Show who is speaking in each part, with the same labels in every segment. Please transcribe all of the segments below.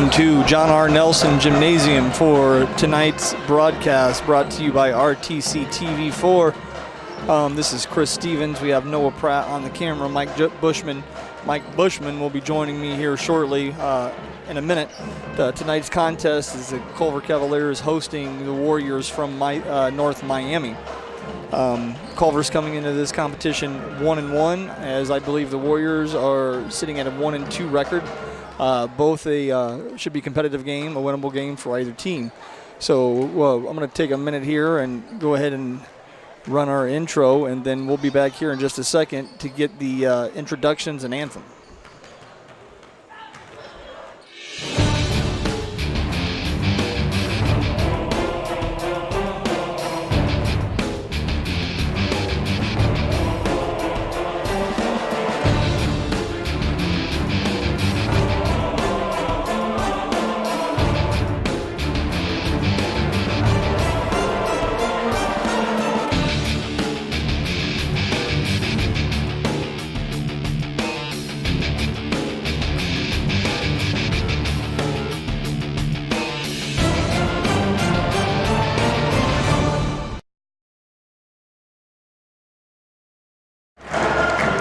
Speaker 1: Welcome to John R. Nelson Gymnasium for tonight's broadcast, brought to you by RTC TV4. This is Chris Stevens. We have Noah Pratt on the camera. Mike Bushman will be joining me here shortly in a minute. Tonight's contest is the Culver Cavaliers hosting the Warriors from North Miami. Culver's coming into this competition 1-1, as I believe the Warriors are sitting at a 1-2 record. Both should be a competitive game, a winnable game for either team. So I'm going to take a minute here and go ahead and run our intro, and then we'll be back here in just a second to get the introductions and anthem.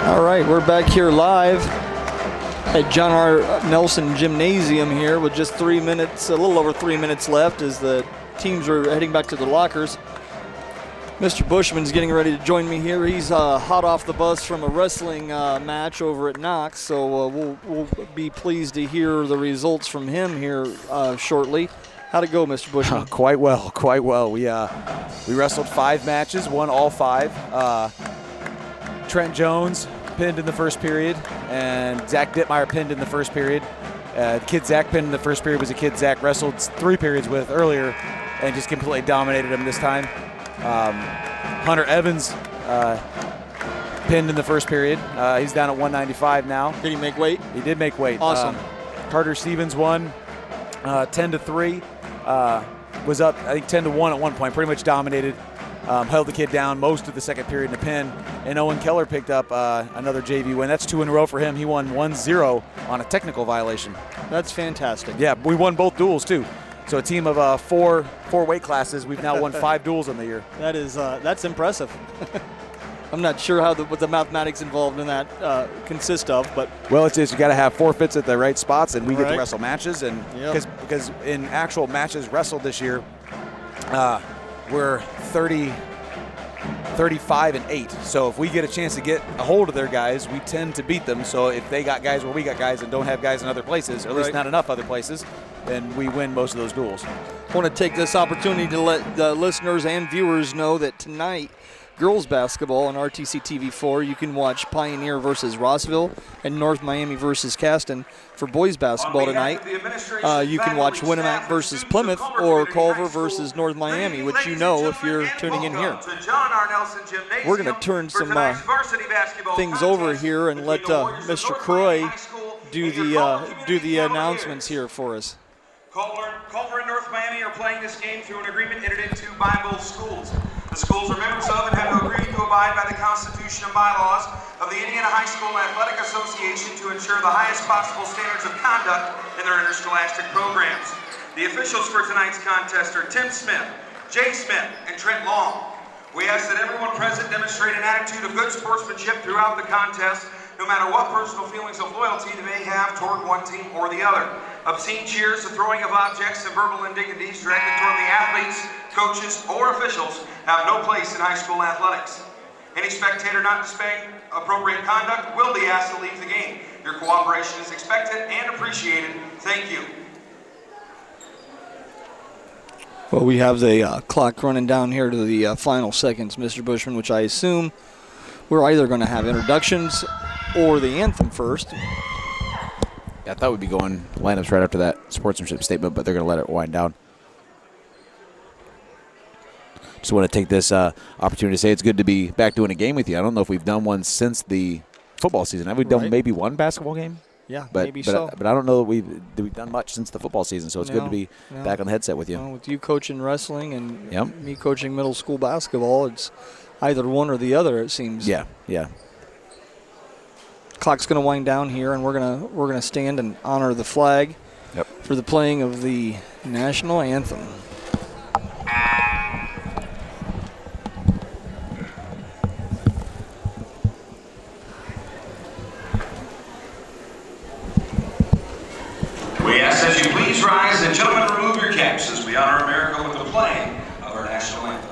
Speaker 1: All right, we're back here live at John R. Nelson Gymnasium here with just 3 minutes, a little over 3 minutes left as the teams are heading back to their lockers. Mr. Bushman's getting ready to join me here. He's hot off the bus from a wrestling match over at Knox, so we'll be pleased to hear the results from him here shortly. How'd it go, Mr. Bushman?
Speaker 2: Quite well. We wrestled 5 matches, won all 5. Trent Jones pinned in the first period, and Zach Dittmeyer pinned in the first period. The kid Zach pinned in the first period was a kid Zach wrestled 3 periods with earlier and just completely dominated him this time. Hunter Evans pinned in the first period. He's down at 195 now.
Speaker 1: Did he make weight?
Speaker 2: He did make weight.
Speaker 1: Awesome.
Speaker 2: Carter Stevens won 10-3. Was up, I think, 10-1 at one point, pretty much dominated. Held the kid down most of the second period in the pin. And Owen Keller picked up another JV win. That's 2 in a row for him. He won 1-0 on a technical violation.
Speaker 1: That's fantastic.
Speaker 2: Yeah, we won both duels too. So a team of four weight classes. We've now won 5 duels in the year.
Speaker 1: That is that's impressive. I'm not sure what the mathematics involved in that consist of, but
Speaker 2: well, it's you got to have forfeits at the right spots, and we get to
Speaker 1: Right.
Speaker 2: wrestle matches, and
Speaker 1: Yep.
Speaker 2: because in actual matches wrestled this year, we're 35-8. So if we get a chance to get a hold of their guys, we tend to beat them. So if they got guys where we got guys and don't have guys in other places, or at least
Speaker 1: Right.
Speaker 2: not enough other places, then we win most of those duels.
Speaker 1: I want to take this opportunity to let the listeners and viewers know that tonight, girls basketball on RTC TV4, you can watch Pioneer versus Rossville and North Miami versus Caston. For boys basketball tonight, you can watch Winnemac versus Plymouth or Culver versus North Miami, which you know if you're tuning in here. We're going to turn some things over here and let Mr. Croy do the announcements here for us.
Speaker 3: Culver and North Miami are playing this game through an agreement entered into by both schools. The schools are members of and have agreed to abide by the Constitution and bylaws of the Indiana High School Athletic Association to ensure the highest possible standards of conduct in their interscholastic programs. The officials for tonight's contest are Tim Smith, Jay Smith, and Trent Long. We ask that everyone present demonstrate an attitude of good sportsmanship throughout the contest, no matter what personal feelings of loyalty they may have toward one team or the other. Obscene cheers, the throwing of objects, and verbal indignities directed toward the athletes, coaches, or officials have no place in high school athletics. Any spectator not displaying appropriate conduct will be asked to leave the game. Your cooperation is expected and appreciated. Thank you.
Speaker 1: Well, we have the clock running down here to the final seconds, Mr. Bushman, which I assume we're either going to have introductions or the anthem first.
Speaker 2: Yeah, I thought we'd be going lineups right after that sportsmanship statement, but they're going to let it wind down. Just want to take this opportunity to say it's good to be back doing a game with you. I don't know if we've done one since the football season. Have we done maybe one basketball game?
Speaker 1: Yeah,
Speaker 2: but,
Speaker 1: maybe
Speaker 2: but,
Speaker 1: so.
Speaker 2: But I don't know that we've done much since the football season, so it's good to be back on the headset with you.
Speaker 1: Well, with you coaching wrestling and me coaching middle school basketball, it's either one or the other, it seems.
Speaker 2: Yeah.
Speaker 1: Clock's going to wind down here, and we're gonna stand and honor the flag for the playing of the national anthem.
Speaker 3: We ask that you please rise and gentlemen remove your caps as we honor America with the playing of our national anthem.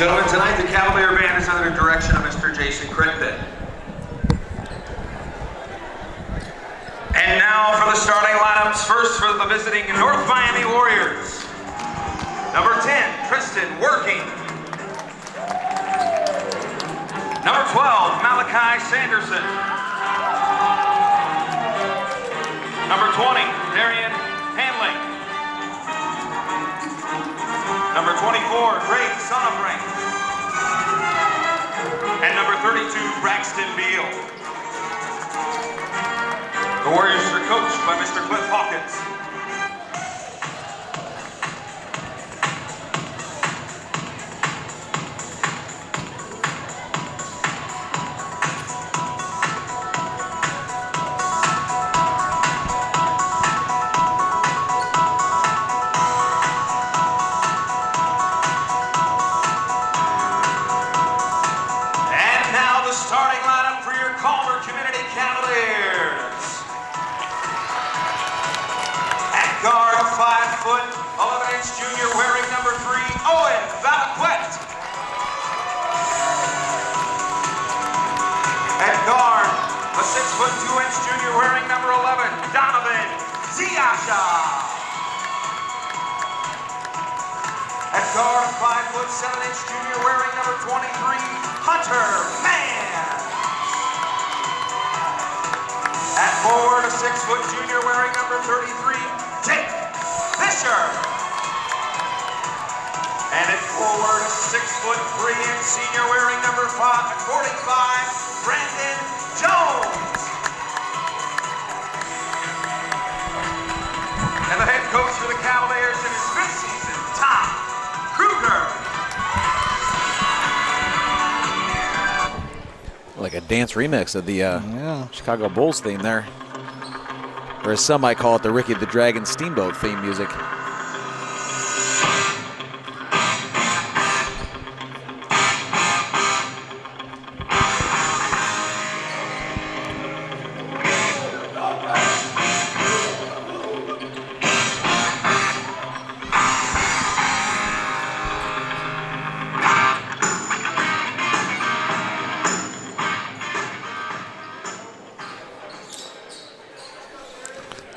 Speaker 3: Gentlemen, tonight the Cavalier Band is under the direction of Mr. Jason Crittenden. And now for the starting lineups. First for the visiting North Miami Warriors. Number 10, Tristan Working. Number 12, Malachi Sanderson. Number 20, Darian Hanley. Number 24, Greg Sonnebrink. And number 32, Braxton Beal. The Warriors are coached by Mr. Cliff Hawkins. Starting lineup for your Culver Community Cavaliers. At guard, 5', 11" junior wearing number 3, Owen Valaquette. At guard, a 6', 2" junior wearing number 11, Donovan Ziasha. At guard, 5', 7" junior wearing number 23, Hunter Mann. At forward, a 6' junior wearing number 33, Jake Fisher. And at forward, a 6'3" senior wearing number 45, Brandon Jones. And the head coach for the Cavaliers in his 5th season, Tom Kruger.
Speaker 2: Like a dance remix of the Chicago Bulls theme there. Or as some might call it, the Ricky the Dragon Steamboat theme music.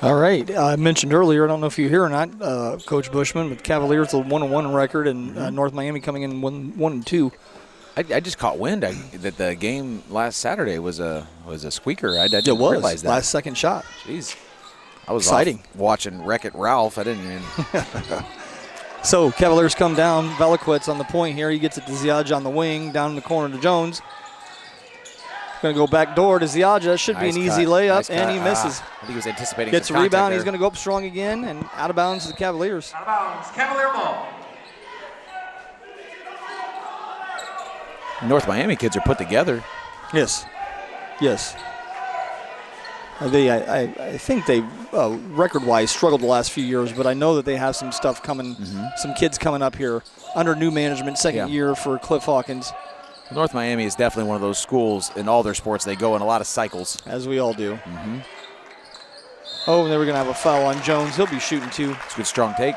Speaker 1: All right. I mentioned earlier, I don't know if you hear or not, Coach Bushman, but Cavaliers with a 1-1 record and North Miami coming in 1-2.
Speaker 2: I just caught wind that the game last Saturday was a squeaker. I didn't realize that.
Speaker 1: Last second shot.
Speaker 2: Jeez. I was
Speaker 1: exciting.
Speaker 2: Watching Wreck-It Ralph. I didn't even.
Speaker 1: So Cavaliers come down. Valaquette's on the point here. He gets it to Ziadja on the wing, down in the corner to Jones. Going to go back door to Ziadja. Should be
Speaker 2: Nice
Speaker 1: an easy
Speaker 2: cut.
Speaker 1: layup,
Speaker 2: Nice
Speaker 1: and he
Speaker 2: cut.
Speaker 1: misses.
Speaker 2: I think he was anticipating
Speaker 1: Gets a
Speaker 2: some contact
Speaker 1: rebound.
Speaker 2: there.
Speaker 1: He's going to go up strong again, and out of bounds to the Cavaliers.
Speaker 3: Out of bounds, Cavalier ball.
Speaker 2: North Miami kids are put together.
Speaker 1: Yes. Yes. I think they, record-wise, struggled the last few years, but I know that they have some stuff coming, some kids coming up here under new management, second year for Cliff Hawkins.
Speaker 2: North Miami is definitely one of those schools in all their sports. They go in a lot of cycles.
Speaker 1: As we all do. Oh, and then we're going to have a foul on Jones. He'll be shooting too.
Speaker 2: It's a good strong take.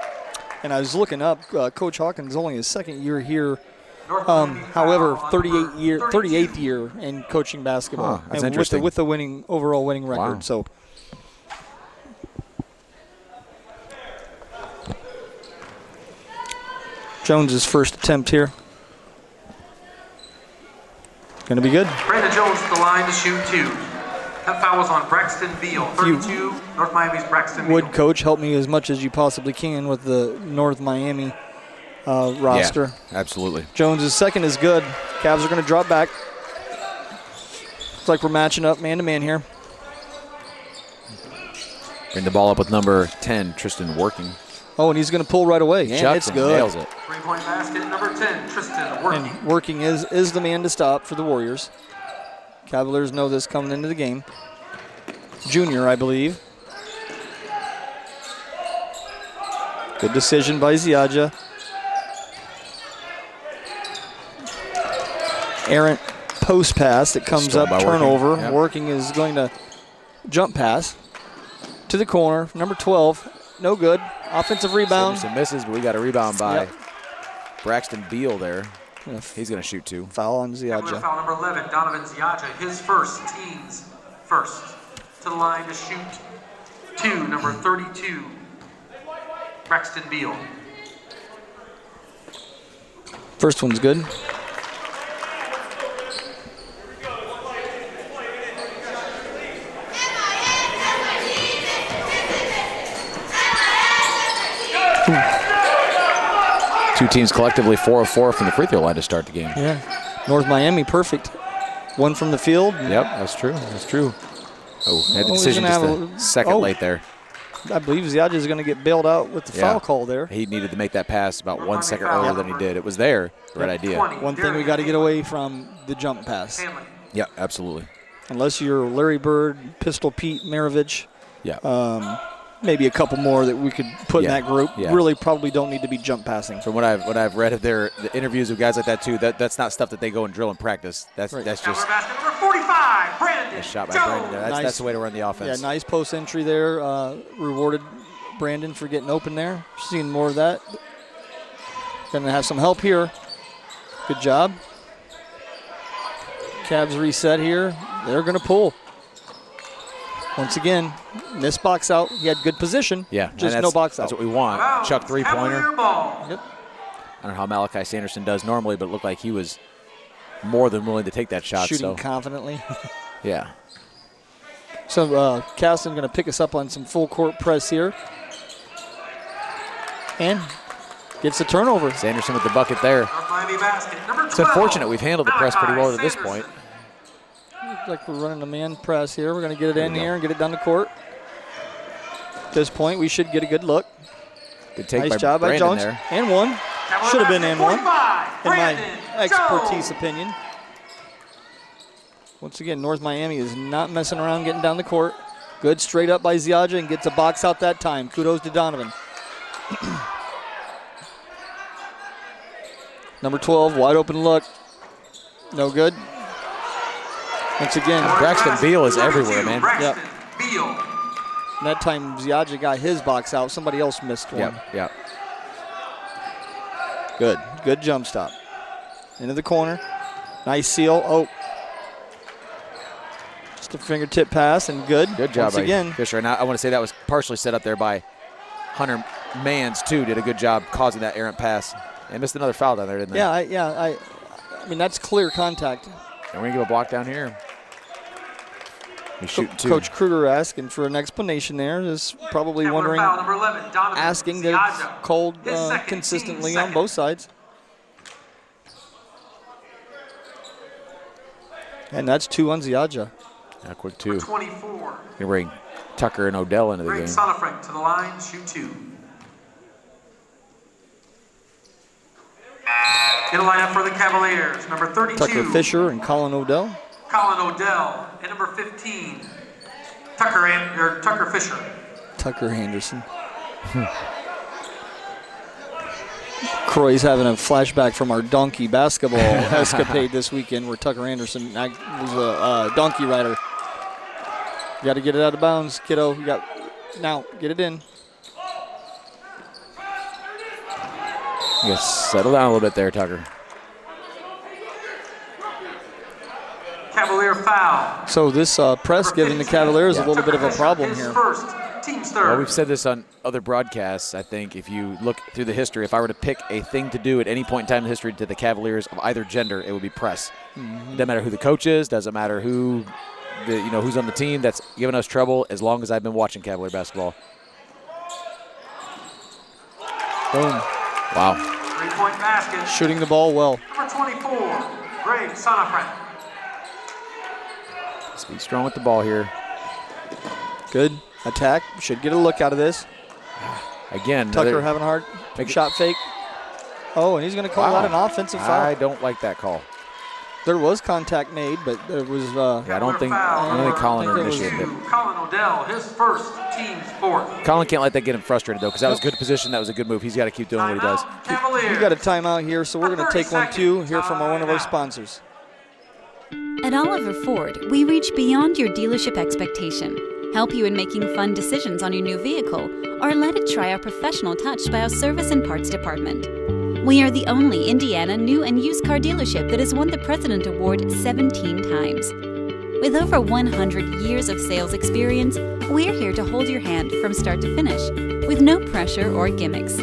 Speaker 1: And I was looking up, Coach Hawkins only his second year here. However, 38th year in coaching basketball.
Speaker 2: That's
Speaker 1: and
Speaker 2: interesting.
Speaker 1: With the overall winning record.
Speaker 2: Wow.
Speaker 1: So Jones's first attempt here. Going to be good.
Speaker 3: Brandon Jones to the line to shoot 2. That foul was on Braxton Beal. 32, North Miami's Braxton Beal.
Speaker 1: Would coach help me as much as you possibly can with the North Miami roster.
Speaker 2: Yeah, absolutely.
Speaker 1: Jones's second is good. Cavs are going to drop back. Looks like we're matching up man-to-man here.
Speaker 2: Bring the ball up with number 10, Tristan Working.
Speaker 1: Oh, and he's going to pull right away. And
Speaker 2: Chucks
Speaker 1: it's
Speaker 2: and
Speaker 1: good.
Speaker 2: nails it.
Speaker 3: 3-point basket, number 10, Tristan Working.
Speaker 1: And Working is the man to stop for the Warriors. Cavaliers know this coming into the game. Junior, I believe. Good decision by Ziadja. Errant post pass that comes
Speaker 2: Stolen
Speaker 1: up,
Speaker 2: by
Speaker 1: turnover.
Speaker 2: Working. Yep.
Speaker 1: Working is going to jump pass to the corner. Number 12, no good. Offensive rebound.
Speaker 2: Some misses, but we got a rebound by
Speaker 1: Yep.
Speaker 2: Braxton Beal there. He's going to shoot 2.
Speaker 1: Foul on
Speaker 3: Cavalier
Speaker 1: Ziadja.
Speaker 3: foul number 11, Donovan Ziadja, his first, team's first. To the line to shoot 2, number 32, Braxton Beal.
Speaker 1: First one's good.
Speaker 2: Two teams collectively 4 of 4 from the free throw line to start the game.
Speaker 1: Yeah. North Miami, perfect. One from the field.
Speaker 2: Yep, that's true. That's true. Oh, had the
Speaker 1: he's
Speaker 2: decision
Speaker 1: gonna
Speaker 2: just
Speaker 1: have
Speaker 2: a second late there.
Speaker 1: I believe Ziadja is going to get bailed out with the foul call there.
Speaker 2: He needed to make that pass about 1 second earlier than he did. It was there. Right idea.
Speaker 1: One thing we got to get away from the jump pass.
Speaker 2: Yeah, absolutely.
Speaker 1: Unless you're Larry Bird, Pistol Pete, Maravich,
Speaker 2: Yeah.
Speaker 1: maybe a couple more that we could put in that group.
Speaker 2: Yeah.
Speaker 1: Really probably don't need to be jump passing.
Speaker 2: From what I've read of the interviews with guys like that too, that's not stuff that they go and drill in practice. That's just
Speaker 3: Cavalier basket number 45, Brandon
Speaker 2: a shot by
Speaker 3: Jones.
Speaker 2: Brandon there. That's the way to run the offense.
Speaker 1: Yeah, nice post entry there. Rewarded Brandon for getting open there. Seeing more of that. Going to have some help here. Good job. Cavs reset here. They're going to pull. Once again, missed box out. He had good position.
Speaker 2: Yeah,
Speaker 1: just no box out.
Speaker 2: That's what we want.
Speaker 3: Wow,
Speaker 2: Chuck three-pointer.
Speaker 3: Cavalier ball.
Speaker 1: Yep.
Speaker 2: I don't know how Malachi Sanderson does normally, but it looked like he was more than willing to take that shot.
Speaker 1: Shooting confidently.
Speaker 2: Yeah.
Speaker 1: So Caston going to pick us up on some full court press here. And gets a turnover.
Speaker 2: Sanderson with the bucket there.
Speaker 3: North Miami basket number 12.
Speaker 2: It's unfortunate we've handled the press pretty well to this point.
Speaker 1: Looks like we're running a man press here. We're going to get it in
Speaker 2: we go.
Speaker 1: here and get it down the court. At this point, we should get a good look.
Speaker 2: Good take
Speaker 1: Nice
Speaker 2: by
Speaker 1: job by
Speaker 2: Brandon
Speaker 1: Jones.
Speaker 2: there.
Speaker 1: And one.
Speaker 3: Cavalier
Speaker 1: Should have been
Speaker 3: basket
Speaker 1: and one,
Speaker 3: 45,
Speaker 1: in my
Speaker 3: Brandon
Speaker 1: expertise
Speaker 3: Jones.
Speaker 1: opinion. Once again, North Miami is not messing around getting down the court. Good straight up by Ziadja and gets a box out that time. Kudos to Donovan. Number 12, wide open look. No good. Once again,
Speaker 2: Braxton Beal is everywhere, man.
Speaker 3: Braxton Beal.
Speaker 1: that time Ziadja got his box out. Somebody else missed one.
Speaker 2: Yep.
Speaker 1: Good jump stop. Into the corner. Nice seal. Oh. Just a fingertip pass and good.
Speaker 2: Good job
Speaker 1: Once
Speaker 2: by
Speaker 1: again.
Speaker 2: Fisher. And I want to say that was partially set up there by Hunter Mans, too. Did a good job causing that errant pass. And missed another foul down there, didn't they?
Speaker 1: I mean, that's clear contact.
Speaker 2: And we're going to give a block down here. He's shooting 2.
Speaker 1: Coach Kruger asking for an explanation there. Is probably
Speaker 3: Cavalier
Speaker 1: wondering,
Speaker 3: foul number 11, Donovan
Speaker 1: asking that it's
Speaker 3: Ziadja.
Speaker 1: called
Speaker 3: His second,
Speaker 1: consistently
Speaker 3: team
Speaker 1: on
Speaker 3: second.
Speaker 1: both sides. And that's 2 on Ziadja.
Speaker 2: Yeah, quick 2.
Speaker 3: 24.
Speaker 2: Gonna bring Tucker and Odell into the
Speaker 3: Greg
Speaker 2: game.
Speaker 3: Sonafrank to the line, shoot 2. In the lineup for the Cavaliers, number 32.
Speaker 1: Tucker Fisher and Colin Odell.
Speaker 3: Colin Odell, and number 15, Tucker Fisher.
Speaker 1: Tucker Anderson. Croy's having a flashback from our donkey basketball escapade this weekend where Tucker Anderson was a donkey rider. You got to get it out of bounds, kiddo. Now, get it in.
Speaker 2: You gotta settle down a little bit there, Tucker.
Speaker 3: Cavalier foul.
Speaker 1: So this press giving the Cavaliers a little bit of a problem here.
Speaker 3: First, team's third.
Speaker 2: Well, we've said this on other broadcasts. I think if you look through the history, if I were to pick a thing to do at any point in time in history to the Cavaliers of either gender, it would be press. Doesn't matter who the coach is. Doesn't matter who's on the team that's giving us trouble. As long as I've been watching Cavalier basketball.
Speaker 1: Boom.
Speaker 2: Wow.
Speaker 3: 3-point basket.
Speaker 1: Shooting the ball well.
Speaker 3: Number 24, Greg Sonafrank.
Speaker 2: Let's be strong with the ball here.
Speaker 1: Good attack. Should get a look out of this.
Speaker 2: Again,
Speaker 1: Tucker having a hard shot fake. Oh, and he's going to call out an offensive foul.
Speaker 2: I don't like that call.
Speaker 1: There was contact made, but there was.
Speaker 2: I don't think Colin initiated it.
Speaker 3: Colin Odell, his first, team's fourth.
Speaker 2: Colin can't let that get him frustrated, though, because that was good position. That was a good move. He's got to keep doing what he does.
Speaker 1: We got a timeout here, so we're going to take one, too, here from one of our sponsors.
Speaker 4: At Oliver Ford, we reach beyond your dealership expectation, help you in making fun decisions on your new vehicle, or let it try our professional touch by our service and parts department. We are the only Indiana new and used car dealership that has won the President Award 17 times. With over 100 years of sales experience, we're here to hold your hand from start to finish, with no pressure or gimmicks.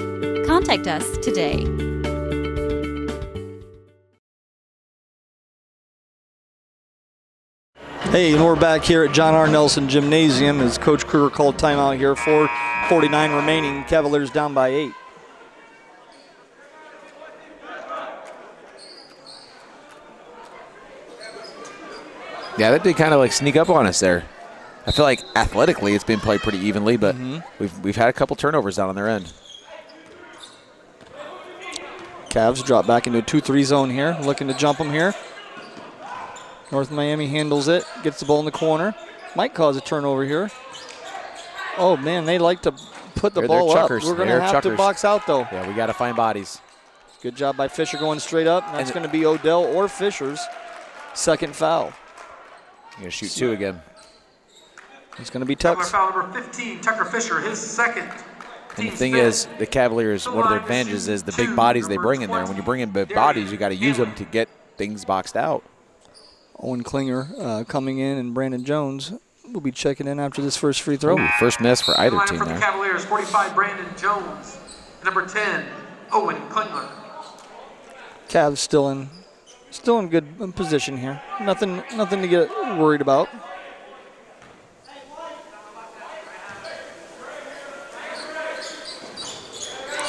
Speaker 4: Contact us today.
Speaker 1: Hey, and we're back here at John R. Nelson Gymnasium as Coach Kruger called timeout here. 4:49 remaining. Cavaliers down by 8.
Speaker 2: Yeah, that did kind of like sneak up on us there. I feel like athletically it's been played pretty evenly, but we've had a couple turnovers down on their end.
Speaker 1: Cavs drop back into a 2-3 zone here, looking to jump them here. North Miami handles it, gets the ball in the corner. Might cause a turnover here. Oh, man, they like to put the ball up. We're going to have to box out, though.
Speaker 2: Yeah, we got to find bodies.
Speaker 1: Good job by Fisher going straight up. That's going to be Odell or Fisher's second foul.
Speaker 2: You're going to shoot 2 again.
Speaker 1: It's going to be Tuck's.
Speaker 3: Foul number 15, Tucker Fisher, his second.
Speaker 2: And the thing is, the Cavaliers, one of their advantages is the big bodies they bring in there. When you bring in big bodies, you got to use them to get things boxed out.
Speaker 1: Owen Klinger coming in, and Brandon Jones will be checking in after this first free throw.
Speaker 2: Ooh, first miss for either team
Speaker 3: For the
Speaker 2: there.
Speaker 3: Cavaliers, 45, Brandon Jones. Number 10, Owen Klinger.
Speaker 1: Cavs still in good position here. Nothing to get worried about.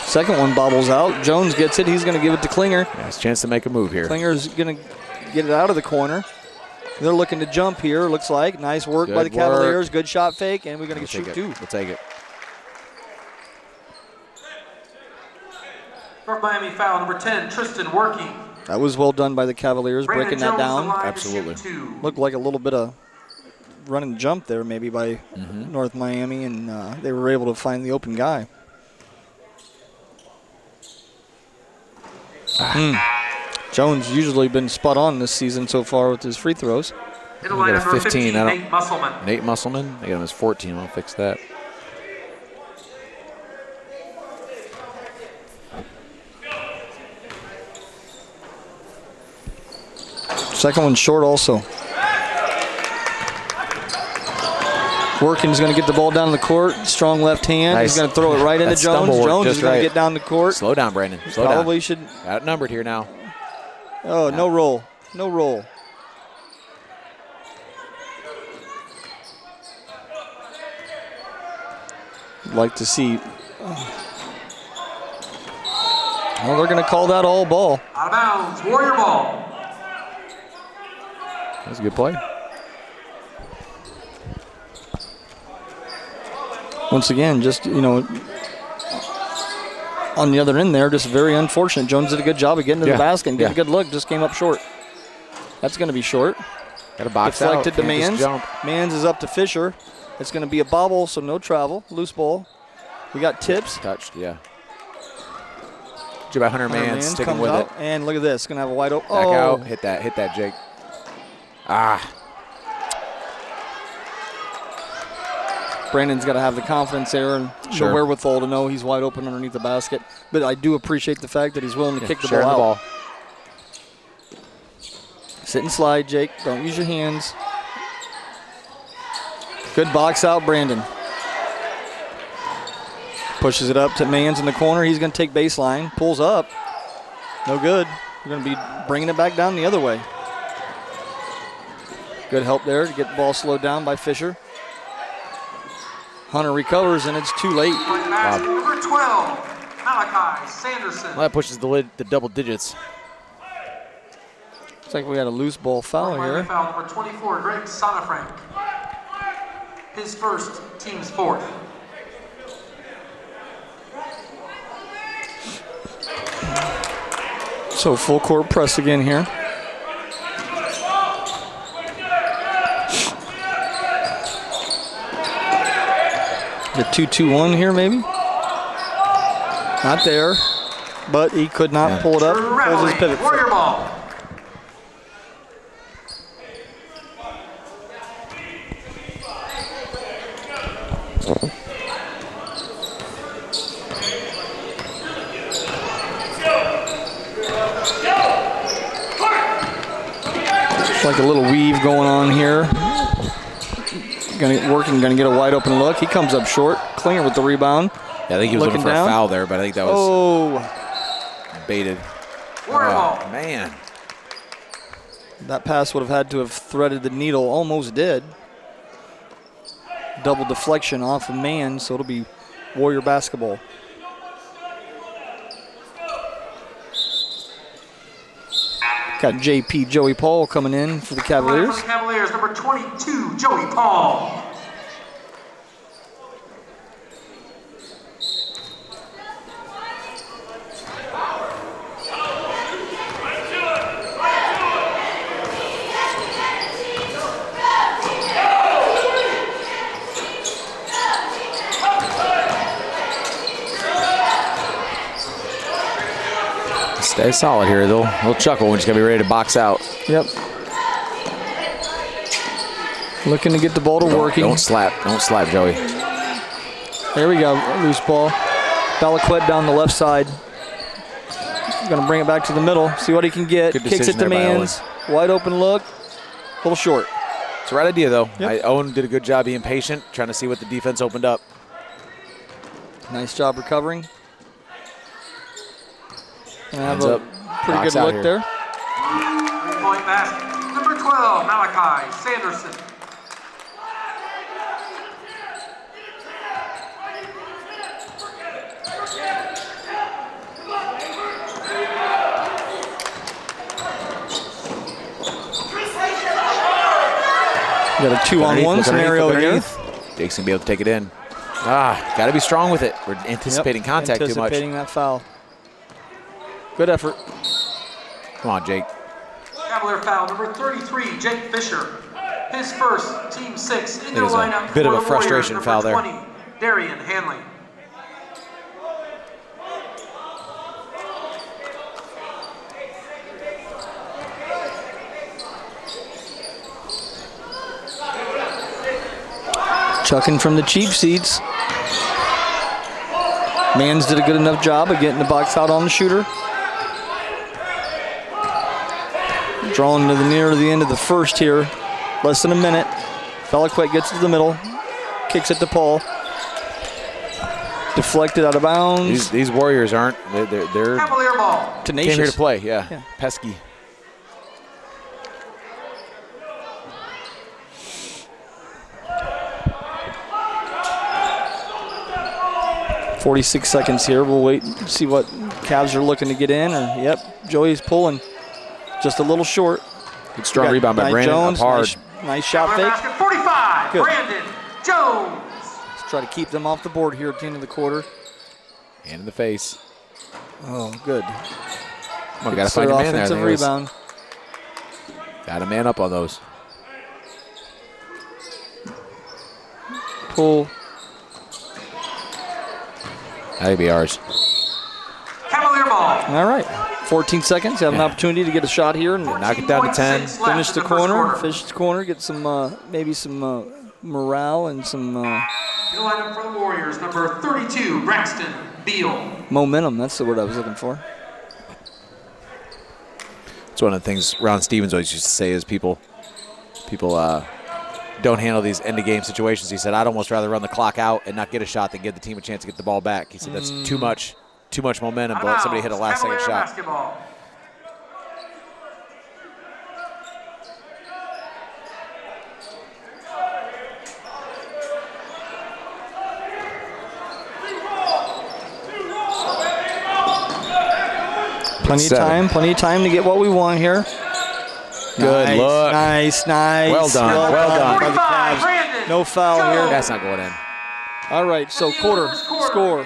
Speaker 1: Second one bobbles out. Jones gets it. He's going to give it to Klinger.
Speaker 2: Yeah, it's a chance to make a move here.
Speaker 1: Klinger's going to get it out of the corner. They're looking to jump here, looks like. Nice work by the Cavaliers. Good shot fake, and we're going to shoot 2.
Speaker 2: We'll take it.
Speaker 3: North Miami foul number 10, Tristan Working.
Speaker 1: That was well done by the Cavaliers, breaking that down.
Speaker 2: Absolutely.
Speaker 1: Looked like a little bit of run and jump there maybe by North Miami, and they were able to find the open guy. Jones usually been spot on this season so far with his free throws.
Speaker 3: In the line number 15, Nate Musselman.
Speaker 2: Nate Musselman, they got him as 14. I'll fix that.
Speaker 1: Second one short also. Working's going to get the ball down the court. Strong left hand.
Speaker 2: Nice.
Speaker 1: He's going to throw it right into Jones. Jones is going to get down the court.
Speaker 2: Slow down, Brandon. Slow down.
Speaker 1: Probably should.
Speaker 2: Outnumbered here now.
Speaker 1: Oh, no roll. No roll. Like to see. Well, they're going to call that all ball.
Speaker 3: Out of bounds, Warrior ball.
Speaker 2: That's a good play.
Speaker 1: Once again, just, on the other end there, just very unfortunate. Jones did a good job of getting to the basket and getting a good look. Just came up short. That's going to be short.
Speaker 2: Got a box
Speaker 1: Deflected
Speaker 2: out.
Speaker 1: to Mans. Mans is up to Fisher. It's going to be a bobble, so no travel. Loose ball. We got tips.
Speaker 2: Touched, yeah. Good by Hunter Mans sticking with it.
Speaker 1: And look at this. Going to have a wide open.
Speaker 2: Back out. Hit that, Jake.
Speaker 1: Brandon's got to have the confidence there and the wherewithal to know he's wide open underneath the basket. But I do appreciate the fact that he's willing to kick the ball out. Sit and slide, Jake. Don't use your hands. Good box out, Brandon. Pushes it up to Mans in the corner. He's going to take baseline. Pulls up. No good. We're going to be bringing it back down the other way. Good help there to get the ball slowed down by Fisher. Hunter recovers, and it's too late.
Speaker 3: Number 12, Malachi Sanderson.
Speaker 2: Well, that pushes the double digits.
Speaker 1: Looks like we had a loose ball foul here.
Speaker 3: Foul number 24, Greg Sonafrank. His first, team's fourth.
Speaker 1: So full court press again here. The 2-2-1 here, maybe? Not there, but he could not pull it up. Pulls his pivot.
Speaker 3: Warrior ball.
Speaker 1: Like a little weave going on here. Gonna get a wide open look. He comes up short. Klinger with the rebound.
Speaker 2: Yeah, I think he was looking for a foul there, but I think that was baited.
Speaker 3: Oh,
Speaker 2: man.
Speaker 1: That pass would have had to have threaded the needle. Almost did. Double deflection off of Mann, so it'll be Warrior basketball. Got JP Joey Paul coming in for the Cavaliers.
Speaker 3: Cavaliers, number 22, Joey Paul.
Speaker 2: Stay solid here. They'll chuckle when he's going to be ready to box out.
Speaker 1: Yep. Looking to get the ball to working.
Speaker 2: Don't slap, Joey.
Speaker 1: There we go. Loose ball. Balaquette down the left side. Going to bring it back to the middle. See what he can get. Kicks it to Mans. Wide open look. A little short.
Speaker 2: It's the right idea, though.
Speaker 1: Yep.
Speaker 2: Owen did a good job being patient, trying to see what the defense opened up.
Speaker 1: Nice job recovering. And have
Speaker 2: up.
Speaker 1: Pretty
Speaker 2: Box
Speaker 1: good
Speaker 2: out
Speaker 1: look
Speaker 2: here.
Speaker 1: there.
Speaker 3: 3-point basket. Number 12, Malachi Sanderson.
Speaker 1: Got a 2-on-1 scenario here.
Speaker 2: Jake's going to be able to take it in. Got to be strong with it. We're anticipating contact too much.
Speaker 1: Anticipating that foul. Good effort.
Speaker 2: Come on, Jake.
Speaker 3: Cavalier foul, number 33, Jake Fisher. His first, team 6 in their
Speaker 2: There's a
Speaker 3: lineup.
Speaker 2: bit of
Speaker 3: for
Speaker 2: a
Speaker 3: the
Speaker 2: frustration
Speaker 3: Warriors,
Speaker 2: foul there.
Speaker 3: number 20, Darian Hanley.
Speaker 1: Chucking from the cheap seats. Mans did a good enough job of getting the box out on the shooter. Drawing to the near the end of the first here. Less than a minute. Balaquette gets to the middle. Kicks it to Paul. Deflected out of bounds.
Speaker 2: These Warriors aren't. They're
Speaker 3: Cavalier ball.
Speaker 1: Tenacious.
Speaker 2: came here to play. Yeah. Pesky.
Speaker 1: .46 seconds here. We'll wait and see what Cavs are looking to get in. Joey's pulling just a little short.
Speaker 2: Good strong rebound by Brandon.
Speaker 1: Jones,
Speaker 2: Up hard.
Speaker 1: Nice shot fake.
Speaker 3: Basket 45,
Speaker 1: Good.
Speaker 3: Brandon Jones.
Speaker 1: Let's try to keep them off the board here at the end of the quarter.
Speaker 2: Hand in the face.
Speaker 1: Oh, good.
Speaker 2: Come on, got to find your man there.
Speaker 1: Offensive rebound.
Speaker 2: Got to man up on those.
Speaker 1: Pull.
Speaker 2: That'd be ours.
Speaker 3: Cavalier ball.
Speaker 1: All right. 14 seconds. You have an opportunity to get a shot here and
Speaker 2: Knock it down to 10.
Speaker 1: finish the corner. Finish the corner. Get some, maybe some morale and some
Speaker 3: He'll line up for the Warriors, number 32, Braxton Beal.
Speaker 1: momentum. That's the word I was looking for.
Speaker 2: It's one of the things Ron Stevens always used to say is people don't handle these end-of-game situations. He said, I'd almost rather run the clock out and not get a shot than give the team a chance to get the ball back. He said that's too much momentum to let somebody hit a last-second shot.
Speaker 3: Basketball.
Speaker 1: Plenty of time to get what we want here.
Speaker 2: Good
Speaker 1: nice,
Speaker 2: look.
Speaker 1: Nice.
Speaker 2: Well done.
Speaker 1: By the Cavs. No foul here.
Speaker 2: That's not going in.
Speaker 1: All right, so quarter score,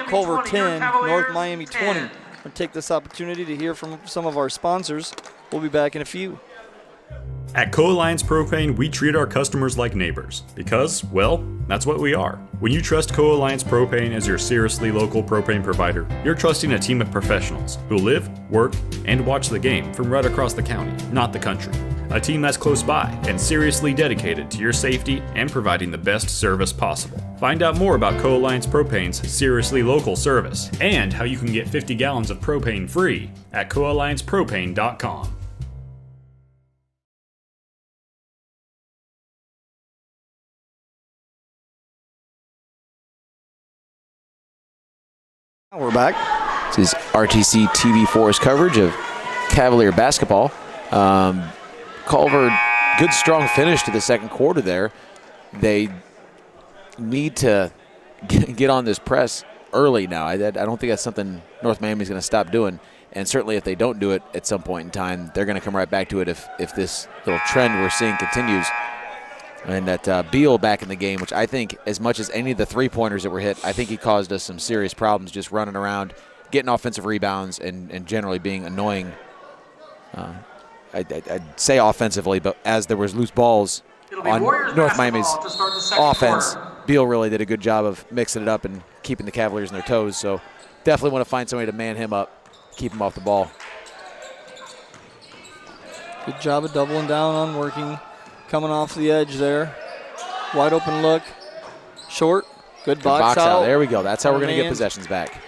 Speaker 1: Culver 10, North Miami 20. We'll take this opportunity to hear from some of our sponsors. We'll be back in a few.
Speaker 5: At Co-Alliance Propane, we treat our customers like neighbors because, well, that's what we are. When you trust Co-Alliance Propane as your seriously local propane provider, you're trusting a team of professionals who live, work, and watch the game from right across the county, not the country. A team that's close by and seriously dedicated to your safety and providing the best service possible. Find out more about Co-Alliance Propane's seriously local service and how you can get 50 gallons of propane free at coalliancepropane.com.
Speaker 1: We're back.
Speaker 2: This is RTC TV4's coverage of Cavalier basketball. Culver, good strong finish to the second quarter there. They need to get on this press early now. I don't think that's something North Miami's going to stop doing. And certainly if they don't do it at some point in time, they're going to come right back to it if this little trend we're seeing continues. And that Beal back in the game, which I think as much as any of the three-pointers that were hit, I think he caused us some serious problems just running around, getting offensive rebounds, and generally being annoying. I'd say offensively, but as there was loose balls on North Miami's offense, Beal really did a good job of mixing it up and keeping the Cavaliers on their toes. So definitely want to find somebody to man him up, keep him off the ball.
Speaker 1: Good job of doubling down on working. Coming off the edge there. Wide open look. Short. Good box out.
Speaker 2: There we go. That's how we're going to get possessions back.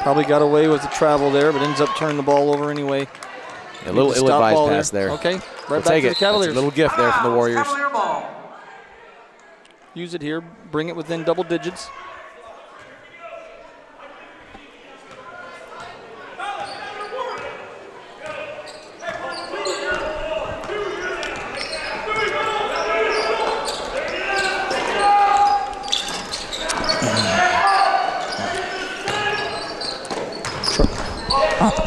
Speaker 1: Probably got away with the travel there, but ends up turning the ball over anyway.
Speaker 2: A little ill-advised pass there.
Speaker 1: Okay.
Speaker 2: We'll
Speaker 1: Right back to the
Speaker 2: That's
Speaker 1: Cavaliers.
Speaker 2: a little gift there from the Warriors.
Speaker 1: Use it here. Bring it within double digits.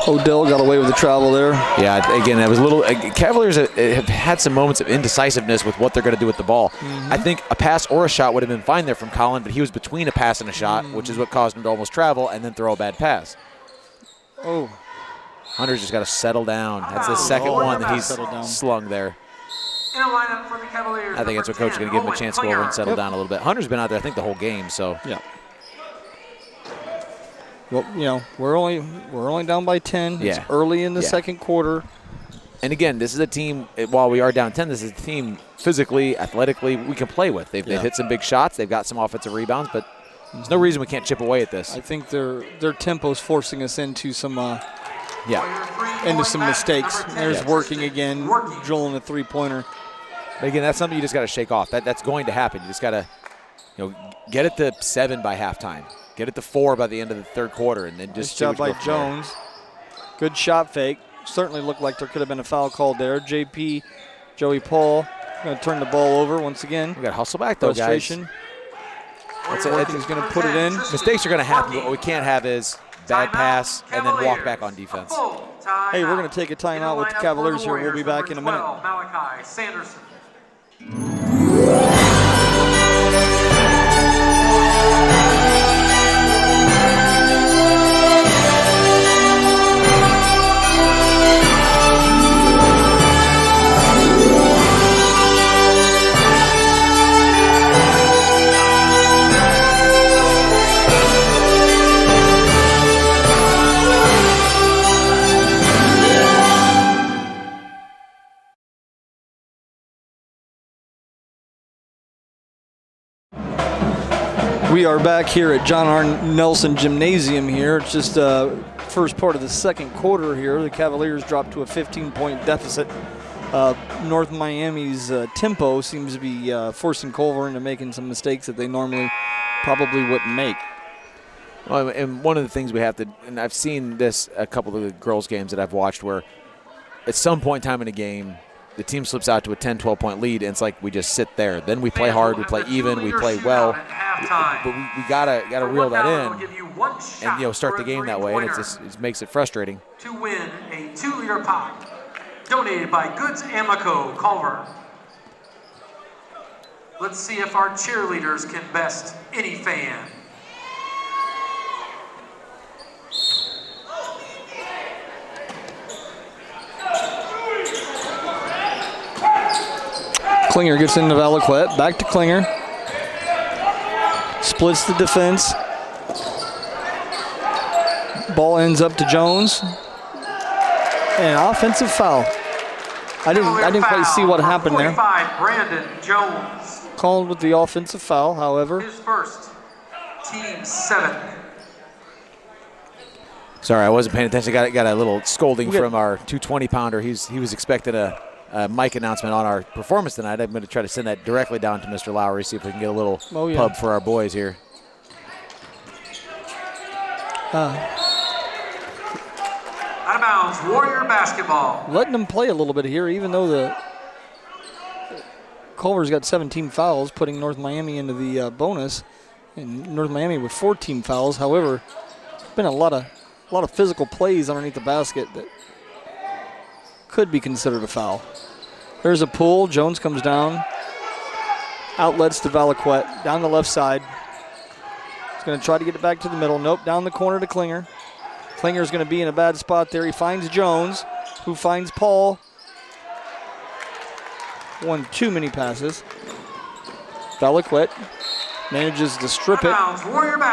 Speaker 1: Odell got away with the travel there.
Speaker 2: Yeah, again, that was a little. Cavaliers have had some moments of indecisiveness with what they're going to do with the ball. I think a pass or a shot would have been fine there from Colin, but he was between a pass and a shot, which is what caused him to almost travel and then throw a bad pass.
Speaker 1: Oh.
Speaker 2: Hunter's just got to settle down. That's the second one that he's slung there. I think that's what Coach is going to give him a chance to go over and settle down a little bit. Hunter's been out there, I think, the whole game. So
Speaker 1: yeah. Well, you know, we're only down by 10.
Speaker 2: Yeah.
Speaker 1: It's early in the second quarter.
Speaker 2: And again, this is a team, while we are down 10, this is a team physically, athletically, we can play with. They've hit some big shots. They've got some offensive rebounds, but there's no reason we can't chip away at this.
Speaker 1: I think their tempo's forcing us into some mistakes. There's working again, drilling a three-pointer.
Speaker 2: But again, that's something you just got to shake off. That's going to happen. You just got to, get it to 7 by halftime. Get it to 4 by the end of the third quarter, and then just
Speaker 1: nice job by Jones. Good shot fake. Certainly looked like there could have been a foul called there. JP, Joey Paul, going to turn the ball over once again.
Speaker 2: We got to hustle back though, guys.
Speaker 1: He's going to put it in.
Speaker 2: Mistakes are going to happen, but what we can't have is bad pass and then walk back on defense.
Speaker 1: Hey, we're going to take a timeout with the Cavaliers here. We'll be back in a minute.
Speaker 3: Malachi Sanderson.
Speaker 1: We are back here at John R. Nelson Gymnasium here. It's just first part of the second quarter here. The Cavaliers dropped to a 15-point deficit. North Miami's tempo seems to be forcing Culver into making some mistakes that they normally probably wouldn't make.
Speaker 2: Well, and one of the things we have to, and I've seen this a couple of the girls' games that I've watched where at some point in time in a game, the team slips out to a 10, 12-point lead, and it's like we just sit there. Then we play hard, we play even, we play well. But we gotta reel that in and start the game that way, and it makes it frustrating.
Speaker 3: To win a 2-liter pop, donated by Goods Amico Culver. Let's see if our cheerleaders can best any fan.
Speaker 1: Klinger gets into Valaquette, back to Klinger. Splits the defense. Ball ends up to Jones. And an offensive foul. I didn't quite see what happened there.
Speaker 3: Brandon Jones.
Speaker 1: Called with the offensive foul, however.
Speaker 3: His first, team 7.
Speaker 2: Sorry, I wasn't paying attention. Got a little scolding from our 220-pounder. He was expecting a mic announcement on our performance tonight. I'm going to try to send that directly down to Mr. Lowry, see if we can get a little pub for our boys here.
Speaker 3: Out of bounds, Warrior basketball.
Speaker 1: Letting them play a little bit here, even though the Culver's got 17 fouls, putting North Miami into the bonus, and North Miami with 14 fouls. However, there's been a lot of physical plays underneath the basket that could be considered a foul. There's a pull. Jones comes down. Outlets to Valaquette. Down the left side. He's going to try to get it back to the middle. Nope, down the corner to Klinger. Klinger's going to be in a bad spot there. He finds Jones, who finds Paul. One too many passes. Valaquette manages to strip it.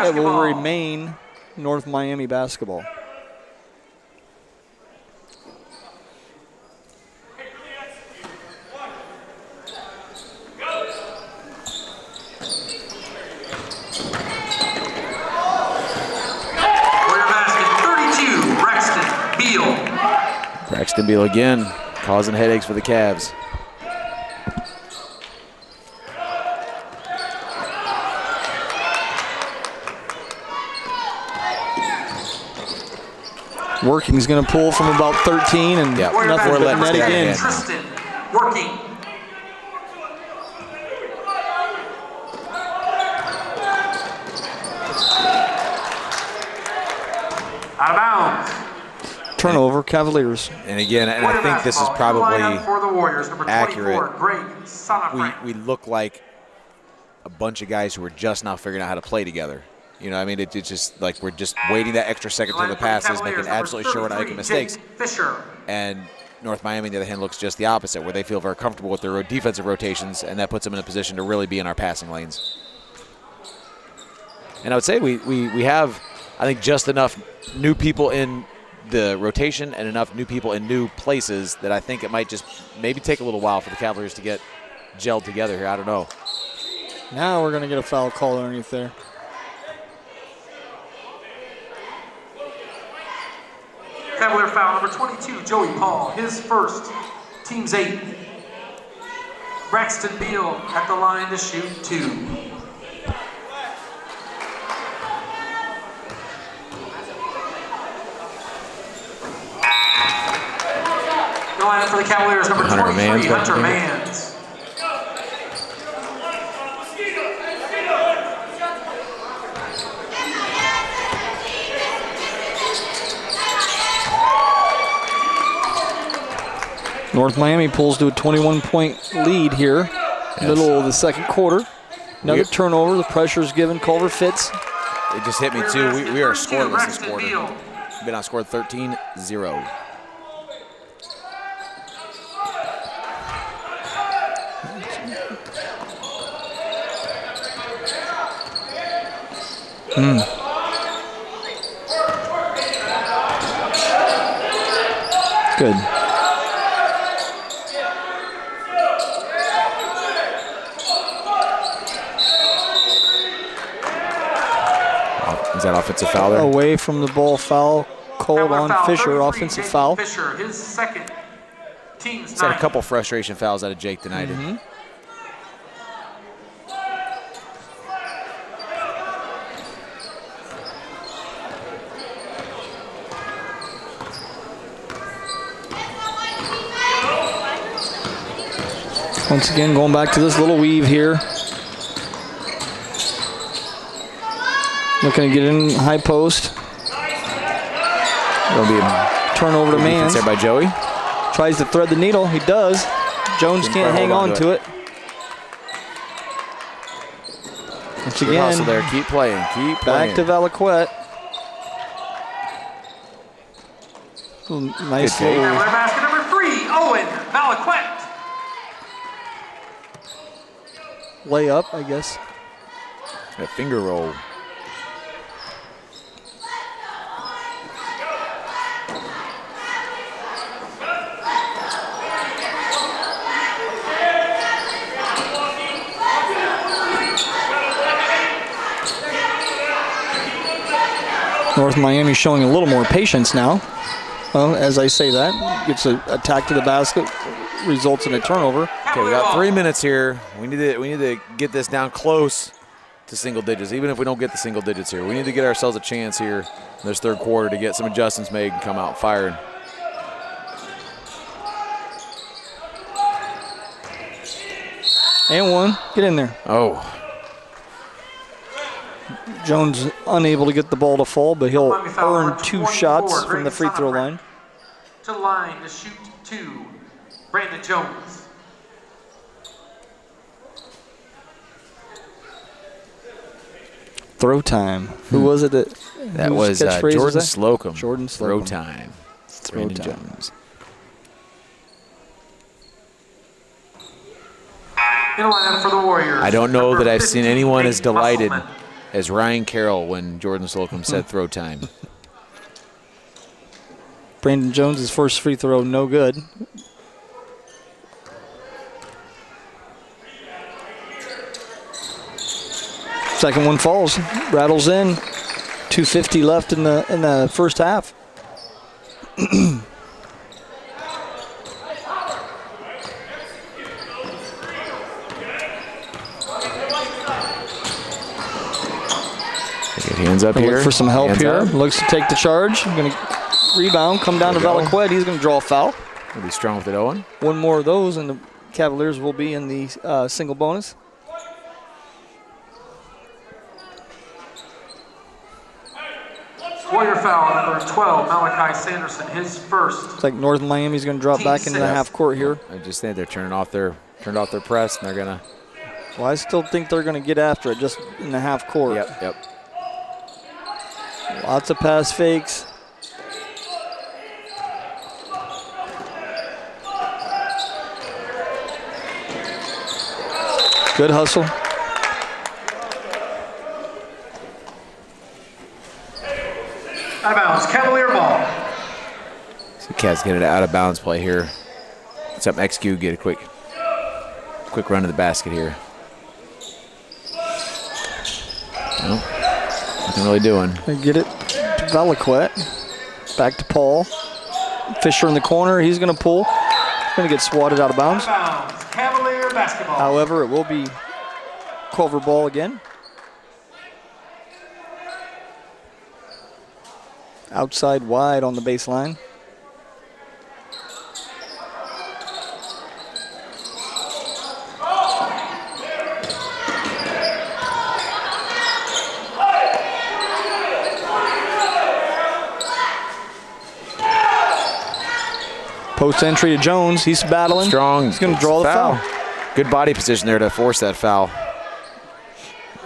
Speaker 1: It will remain North Miami basketball.
Speaker 2: Braxton Beal again, causing headaches for the Cavs.
Speaker 1: Working's going to pull from about 13 and nothing but net again.
Speaker 3: Tristan Working. Out of bounds.
Speaker 1: Turnover, Cavaliers.
Speaker 2: And again, and I think this is probably accurate. We look like a bunch of guys who are just now figuring out how to play together. You know, I mean, it's just like we're just waiting that extra second to the passes, making absolutely sure we're not making mistakes. And North Miami, on the other hand, looks just the opposite, where they feel very comfortable with their defensive rotations, and that puts them in a position to really be in our passing lanes. And I would say we have, I think, just enough new people in the rotation and enough new people in new places that I think it might just maybe take a little while for the Cavaliers to get gelled together here. I don't know.
Speaker 1: Now we're going to get a foul call underneath there.
Speaker 3: Cavalier foul number 22, Joey Paul, his first, team's 8. Braxton Beal at the line to shoot 2. The lineup for the Cavaliers, number 23, Hunter Mans.
Speaker 1: North Miami pulls to a 21-point lead here, middle of the second quarter. Another turnover. The pressure's given. Culver fits.
Speaker 2: It just hit me too. We are scoreless this quarter. We've been outscored 13-0.
Speaker 1: Good.
Speaker 2: Is that offensive foul there?
Speaker 1: Away from the ball, foul called on Fisher, offensive foul.
Speaker 3: Fisher, his second, team's
Speaker 2: He's had a
Speaker 3: ninth.
Speaker 2: couple frustration fouls out of Jake tonight.
Speaker 1: Once again, going back to this little weave here. Looking to get in high post.
Speaker 2: It'll be a
Speaker 1: Turnover to
Speaker 2: defense
Speaker 1: Mans.
Speaker 2: there by Joey.
Speaker 1: Tries to thread the needle. He does. Jones
Speaker 2: Didn't
Speaker 1: can't
Speaker 2: quite
Speaker 1: hang
Speaker 2: hold
Speaker 1: on to it. Once
Speaker 2: Good hustle
Speaker 1: again,
Speaker 2: there. Keep playing. Keep playing.
Speaker 1: back to Valaquette. Nice
Speaker 2: Good take.
Speaker 1: little
Speaker 3: Their basket number 3, Owen Valaquette.
Speaker 1: layup, I guess.
Speaker 2: A finger roll.
Speaker 1: North Miami showing a little more patience now. Well, as I say that, gets an attack to the basket, results in a turnover.
Speaker 2: Okay, we got 3 minutes here. We need to get this down close to single digits, even if we don't get the single digits here. We need to get ourselves a chance here in this third quarter to get some adjustments made and come out firing.
Speaker 1: And one. Get in there.
Speaker 2: Oh,
Speaker 1: Jones unable to get the ball to fall, but he'll
Speaker 3: Miami foul
Speaker 1: earn
Speaker 3: number
Speaker 1: 2
Speaker 3: 24,
Speaker 1: shots from the
Speaker 3: Brandon
Speaker 1: free throw
Speaker 3: Sonnebrand.
Speaker 1: line.
Speaker 3: To the line to shoot 2, Brandon Jones.
Speaker 1: Throw time. Who was it that
Speaker 2: was
Speaker 1: whose catchphrase
Speaker 2: Jordan
Speaker 1: that?
Speaker 2: Slocum.
Speaker 1: Jordan
Speaker 2: Throw
Speaker 1: Slocum.
Speaker 2: time.
Speaker 1: Throw
Speaker 2: Brandon
Speaker 1: time.
Speaker 2: Jones.
Speaker 3: In line for the Warriors.
Speaker 2: I don't know
Speaker 3: number
Speaker 2: that I've seen
Speaker 3: 15,
Speaker 2: anyone as
Speaker 3: Nate
Speaker 2: delighted
Speaker 3: Musselman.
Speaker 2: as Ryan Carroll when Jordan Slocum said throw time.
Speaker 1: Brandon Jones' first free throw, no good. Second one falls, rattles in. 2:50 left in the first half.
Speaker 2: Get hands up
Speaker 1: Gonna
Speaker 2: here.
Speaker 1: look for some help
Speaker 2: Hands
Speaker 1: here.
Speaker 2: up.
Speaker 1: Looks to take the charge. Going to rebound, come down to
Speaker 2: There we go.
Speaker 1: Valaquette. He's going to draw a foul.
Speaker 2: We'll be strong with it, Owen.
Speaker 1: One more of those, and the Cavaliers will be in the single bonus.
Speaker 3: Warrior foul number 12, Malachi Sanderson, his first.
Speaker 1: It's like North Miami's going to drop back into the
Speaker 3: Team
Speaker 1: half court here.
Speaker 2: I just think they're turned off their press, and they're gonna.
Speaker 1: Well, I still think they're going to get after it just in the half court.
Speaker 2: Yep.
Speaker 1: Lots of pass fakes. Good hustle.
Speaker 3: Out of bounds, Cavalier ball.
Speaker 2: So Cats get it out of bounds play here. Something XQ get a quick run to the basket here. No, nothing really doing.
Speaker 1: They get it to Valaquette. Back to Paul. Fisher in the corner. He's going to pull. Going to get swatted out of bounds.
Speaker 3: Out of bounds, Cavalier basketball.
Speaker 1: However, it will be Culver ball again. Outside wide on the baseline. Post entry to Jones. He's battling.
Speaker 2: Strong.
Speaker 1: He's going to draw the foul.
Speaker 2: Good body position there to force that foul.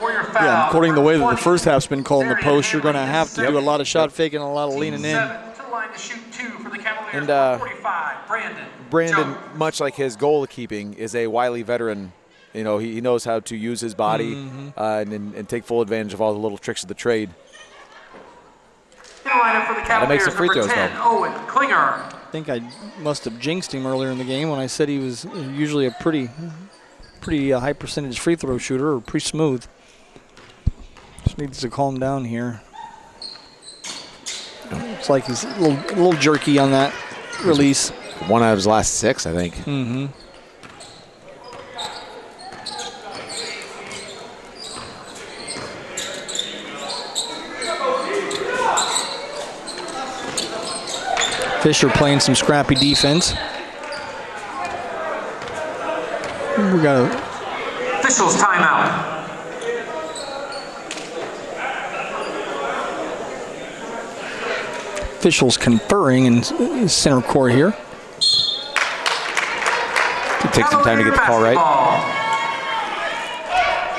Speaker 1: Yeah, according to the way that the first half's been called in the post, you're going to have to do a lot of shot faking and a lot of leaning in.
Speaker 2: And Brandon, much like his goal keeping, is a wily veteran. You know, he knows how to use his body and take full advantage of all the little tricks of the trade.
Speaker 3: That
Speaker 2: makes some free throws, though.
Speaker 3: Owen Klinger.
Speaker 1: I think I must have jinxed him earlier in the game when I said he was usually a pretty high percentage free throw shooter, or pretty smooth. Just needs to calm down here. It's like he's a little jerky on that release.
Speaker 2: One out of his last 6, I think.
Speaker 1: Mm-hmm. Fisher playing some scrappy defense. We got a
Speaker 3: Officials timeout.
Speaker 1: officials conferring in center court here.
Speaker 2: It takes some time to get the call right.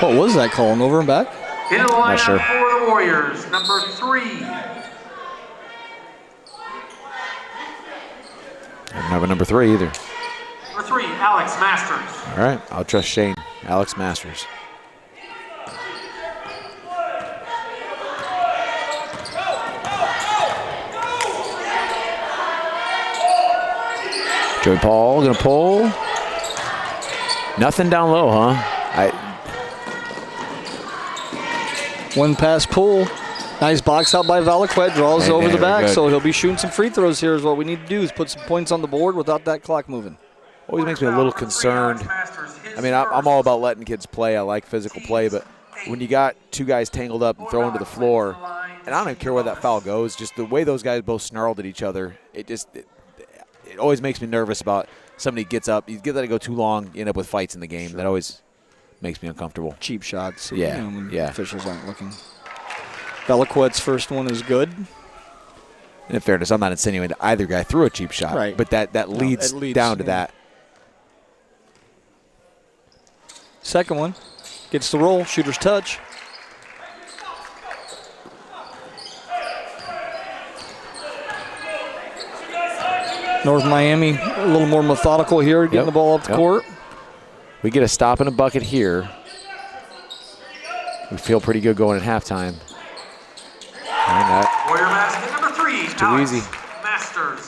Speaker 1: What was that call? An over and back?
Speaker 3: In the lineup
Speaker 2: sure.
Speaker 3: for the Warriors, number 3.
Speaker 2: I don't have a number 3 either.
Speaker 3: Number 3, Alex Masters.
Speaker 2: All right, I'll trust Shane. Alex Masters. Joey Paul gonna pull. Nothing down low, huh?
Speaker 1: One pass pull. Nice box out by Valaquette. Draws over the back, so he'll be shooting some free throws here. Is what we need to do, is put some points on the board without that clock moving.
Speaker 2: Always makes me a little concerned. I mean, I'm all about letting kids play. I like physical play, but when you got 2 guys tangled up and thrown to the floor, and I don't even care where that foul goes, just the way those guys both snarled at each other, it always makes me nervous about somebody gets up. You get that to go too long, you end up with fights in the game. That always makes me uncomfortable.
Speaker 1: Cheap shots.
Speaker 2: Yeah,
Speaker 1: when
Speaker 2: yeah.
Speaker 1: officials aren't looking. Valaquette's first one is good.
Speaker 2: And in fairness, I'm not insinuating that either guy threw a cheap shot,
Speaker 1: right?
Speaker 2: But that leads down to that.
Speaker 1: Second one gets the roll. Shooter's touch. North Miami a little more methodical here, getting the ball up the court.
Speaker 2: We get a stop and a bucket here. We feel pretty good going at halftime.
Speaker 3: Warrior basket number 3.
Speaker 2: Too
Speaker 3: Alex
Speaker 2: easy.
Speaker 3: Masters.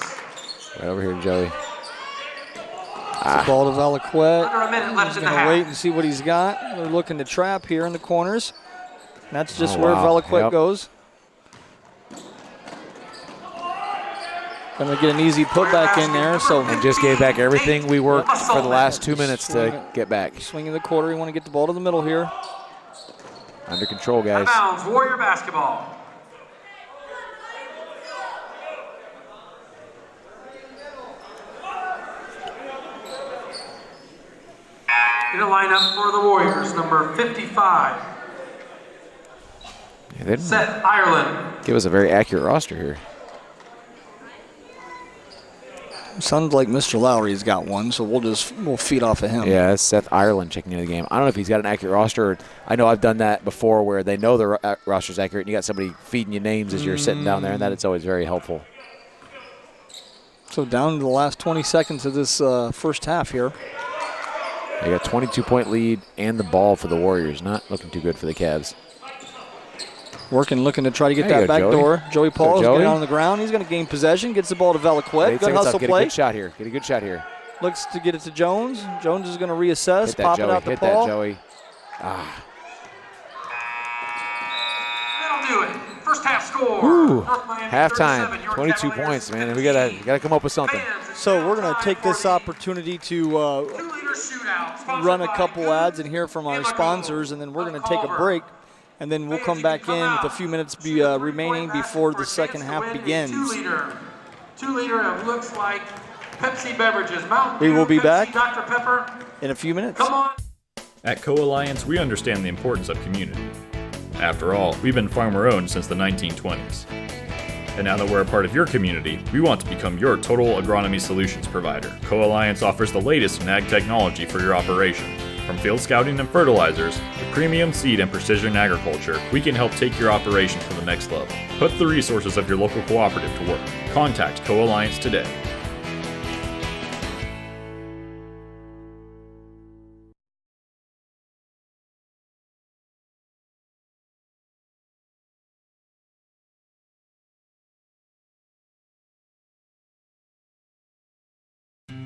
Speaker 2: Right over here, Joey.
Speaker 1: The ball to Valaquette.
Speaker 3: Under a minute left
Speaker 1: He's
Speaker 3: in the
Speaker 1: going to
Speaker 3: half.
Speaker 1: wait and see what he's got. They're looking to trap here in the corners. And that's just where
Speaker 2: wow.
Speaker 1: Valaquette goes. Going to get an easy putback in there. So
Speaker 2: And just gave back everything we worked for the last 2 minutes to get back.
Speaker 1: swinging the quarter. You want to get the ball to the middle here.
Speaker 2: Under control, guys.
Speaker 3: Bounds, Warrior basketball. In the lineup for the Warriors, number 55,
Speaker 2: Yeah, they didn't
Speaker 3: Seth Ireland.
Speaker 2: give us a very accurate roster here.
Speaker 1: Sounds like Mr. Lowry's got one, so we'll feed off of him.
Speaker 2: Yeah, that's Seth Ireland checking into the game. I don't know if he's got an accurate roster. I know I've done that before where they know the roster's accurate and you got somebody feeding you names as you're sitting down there, and that it's always very helpful.
Speaker 1: So down to the last 20 seconds of this first half here.
Speaker 2: They got a 22-point lead and the ball for the Warriors. Not looking too good for the Cavs.
Speaker 1: Looking to try to get
Speaker 2: There you
Speaker 1: that
Speaker 2: go,
Speaker 1: back
Speaker 2: Joey.
Speaker 1: door. Joey Paul is
Speaker 2: Joey.
Speaker 1: getting on the ground. He's going to gain possession. Gets the ball to Valaquette. Good hustle
Speaker 2: Get
Speaker 1: play.
Speaker 2: a good shot here. Get a good shot here.
Speaker 1: Looks to get it to Jones. Jones is going to reassess.
Speaker 2: Hit that,
Speaker 1: Pop
Speaker 2: Joey.
Speaker 1: it out to
Speaker 2: Hit
Speaker 1: Paul.
Speaker 2: that, Joey.
Speaker 3: That'll do it. First half score.
Speaker 2: Woo.
Speaker 3: North Miami
Speaker 2: Halftime,
Speaker 3: 37, your
Speaker 2: 22
Speaker 3: Cavaliers
Speaker 2: points, man. And we gotta come up with something.
Speaker 1: So we're going to take this opportunity to
Speaker 3: 2-liter shootout, sponsored
Speaker 1: run a
Speaker 3: by
Speaker 1: couple
Speaker 3: Culver
Speaker 1: ads and hear from our sponsors, and then we're going to take a break. And then we'll come back in with a few minutes remaining before the second half begins.
Speaker 3: 2-liter of looks like Pepsi beverages. Mountain
Speaker 1: We will be
Speaker 3: Dew,
Speaker 1: back
Speaker 3: Pepsi, Dr. Pepper.
Speaker 1: in a few minutes.
Speaker 3: Come on.
Speaker 5: At Co-Alliance, we understand the importance of community. After all, we've been farmer-owned since the 1920s. And now that we're a part of your community, we want to become your total agronomy solutions provider. Co-Alliance offers the latest in ag technology for your operation. From field scouting and fertilizers to premium seed and precision agriculture, we can help take your operation to the next level. Put the resources of your local cooperative to work. Contact Co-Alliance today.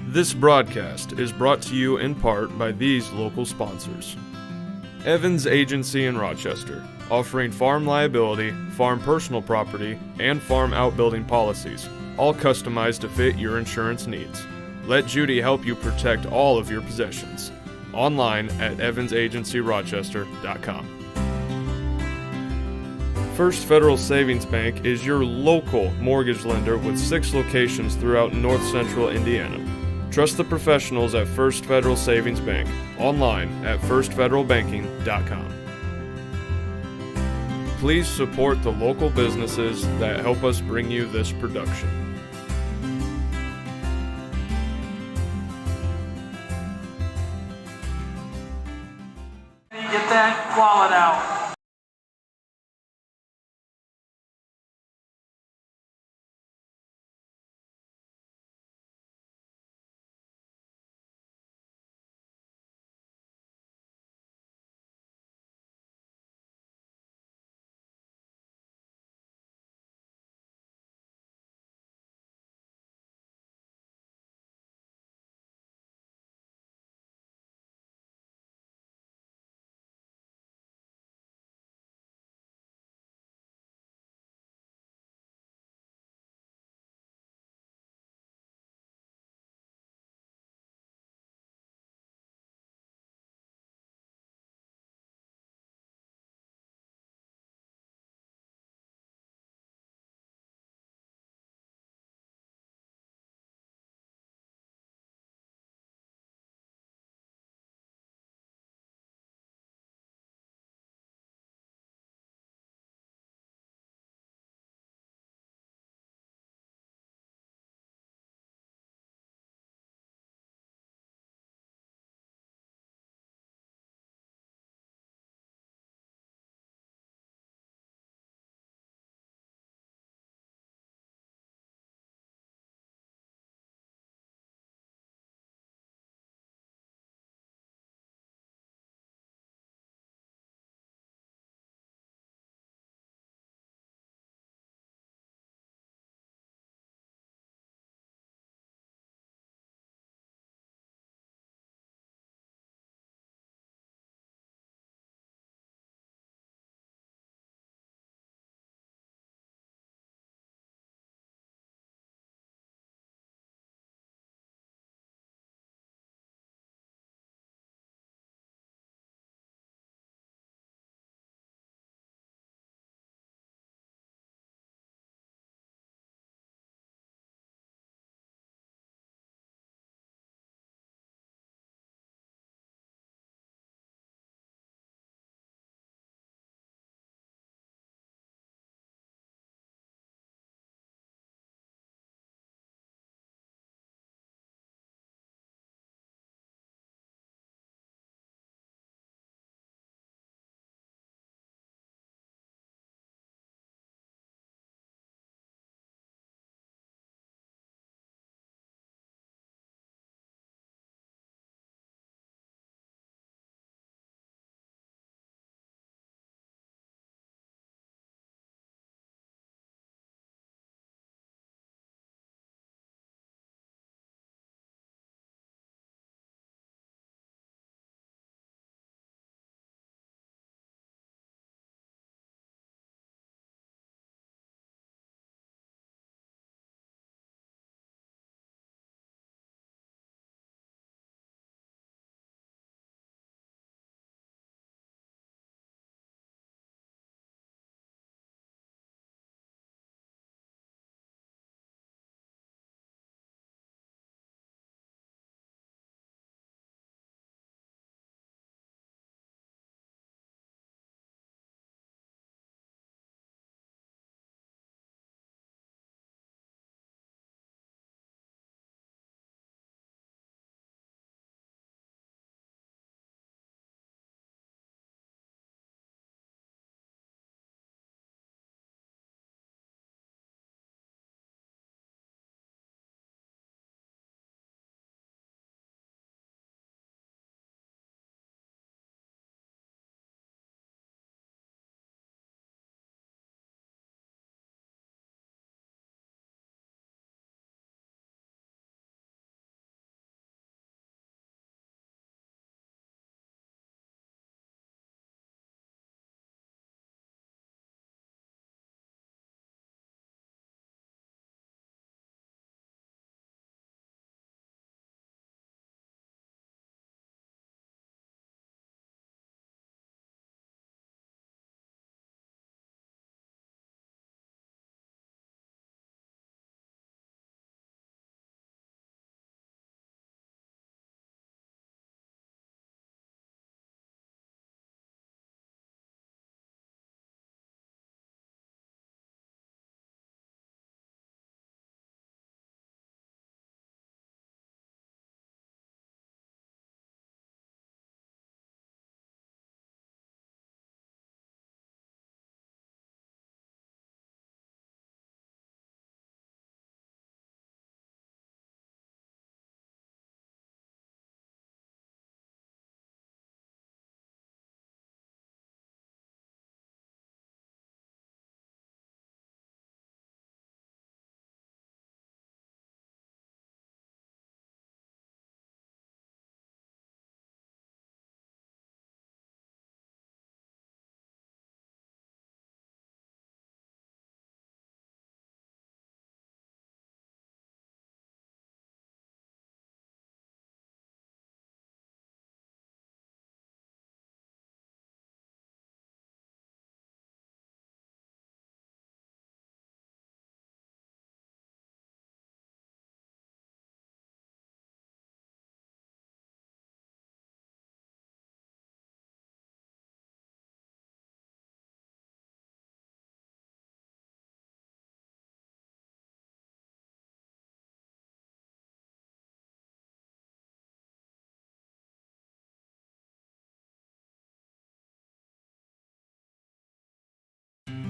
Speaker 6: This broadcast is brought to you in part by these local sponsors. Evans Agency in Rochester, offering farm liability, farm personal property, and farm outbuilding policies, all customized to fit your insurance needs. Let Judy help you protect all of your possessions. Online at evansagencyrochester.com. First Federal Savings Bank is your local mortgage lender with 6 locations throughout North Central Indiana. Trust the professionals at First Federal Savings Bank, online at firstfederalbanking.com. Please support the local businesses that help us bring you this production.
Speaker 7: Get that wallet out.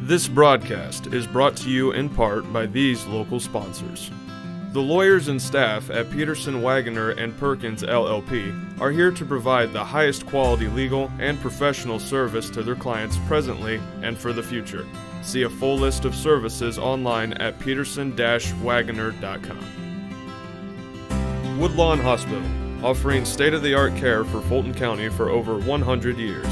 Speaker 6: This broadcast is brought to you in part by these local sponsors. The lawyers and staff at Peterson, Wagoner & Perkins LLP are here to provide the highest quality legal and professional service to their clients presently and for the future. See a full list of services online at peterson-wagoner.com. Woodlawn Hospital, offering state-of-the-art care for Fulton County for over 100 years.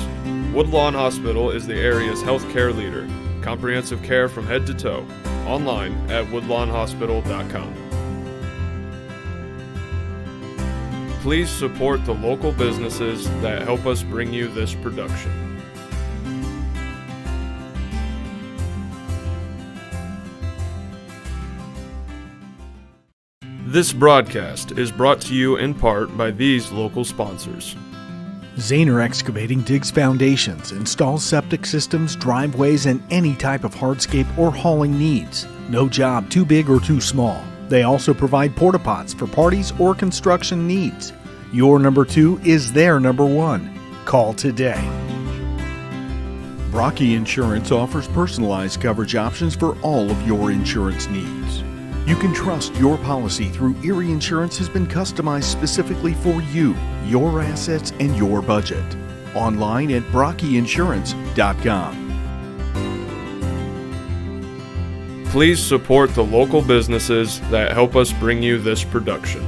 Speaker 6: Woodlawn Hospital is the area's healthcare leader. Comprehensive care from head to toe. Online at woodlawnhospital.com. Please support the local businesses that help us bring you this production. This broadcast is brought to you in part by these local sponsors.
Speaker 7: Zahner Excavating digs foundations, installs septic systems, driveways, and any type of hardscape or hauling needs. No job too big or too small. They also provide porta pots for parties or construction needs. Your number 2 is their number 1. Call today. Brocky Insurance offers personalized coverage options for all of your insurance needs. You can trust your policy through Erie Insurance has been customized specifically for you, your assets, and your budget. Online at brockyinsurance.com.
Speaker 6: Please support the local businesses that help us bring you this production.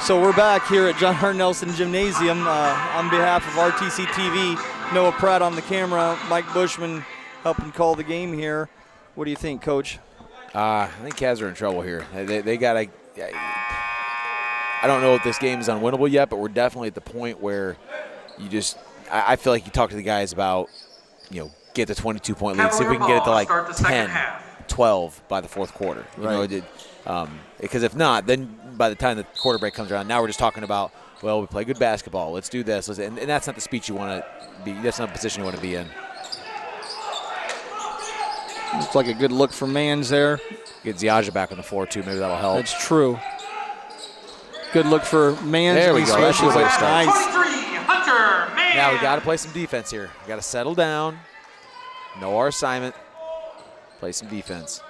Speaker 1: So we're back here at John R. Nelson Gymnasium. On behalf of RTC TV, Noah Pratt on the camera, Mike Bushman helping call the game here. What do you think, Coach?
Speaker 2: I think Cavs are in trouble here. They got to. I don't know if this game is unwinnable yet, but we're definitely at the point where you just. I feel like you talk to the guys about, get the 22-point lead, see if we can get it to like 10, 12 by the fourth quarter. Because if not, then by the time the quarter break comes around, now we're just talking about, well, we play good basketball. Let's do this. And that's not the speech you want to be. That's not the position you want to be in.
Speaker 1: Looks like a good look for Mans there.
Speaker 2: Get Ziaja back on the floor, too. Maybe that'll help.
Speaker 1: That's true. Good look for Mans.
Speaker 2: There we go. That's a good way to start.
Speaker 1: Nice.
Speaker 3: 23, Hunter Mans.
Speaker 2: Now we got to play some defense here. We got to settle down, know our assignment, play some defense.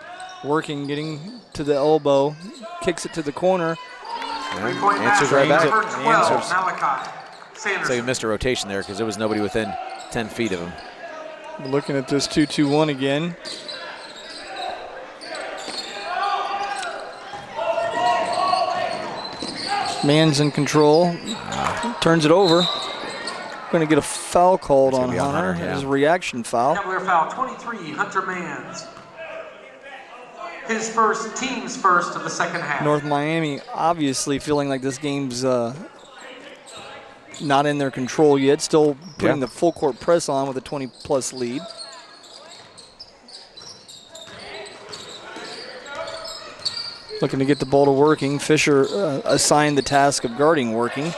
Speaker 1: Working, getting to the elbow, kicks it to the corner.
Speaker 2: Answers right back.
Speaker 3: Answers. Malachi Sanderson.
Speaker 2: So you missed a rotation there because there was nobody within 10 feet of him.
Speaker 1: We're looking at this 2-2-1 again. Mans in control. Turns it over. Going to get a foul called on Hunter.
Speaker 2: Yeah.
Speaker 1: His reaction foul.
Speaker 3: Cavalier foul 23, Hunter Mans. His team's first of the second half.
Speaker 1: North Miami obviously feeling like this game's not in their control yet. Still putting the full court press on with a 20-plus lead. Looking to get the ball to working. Fisher assigned the task of guarding working.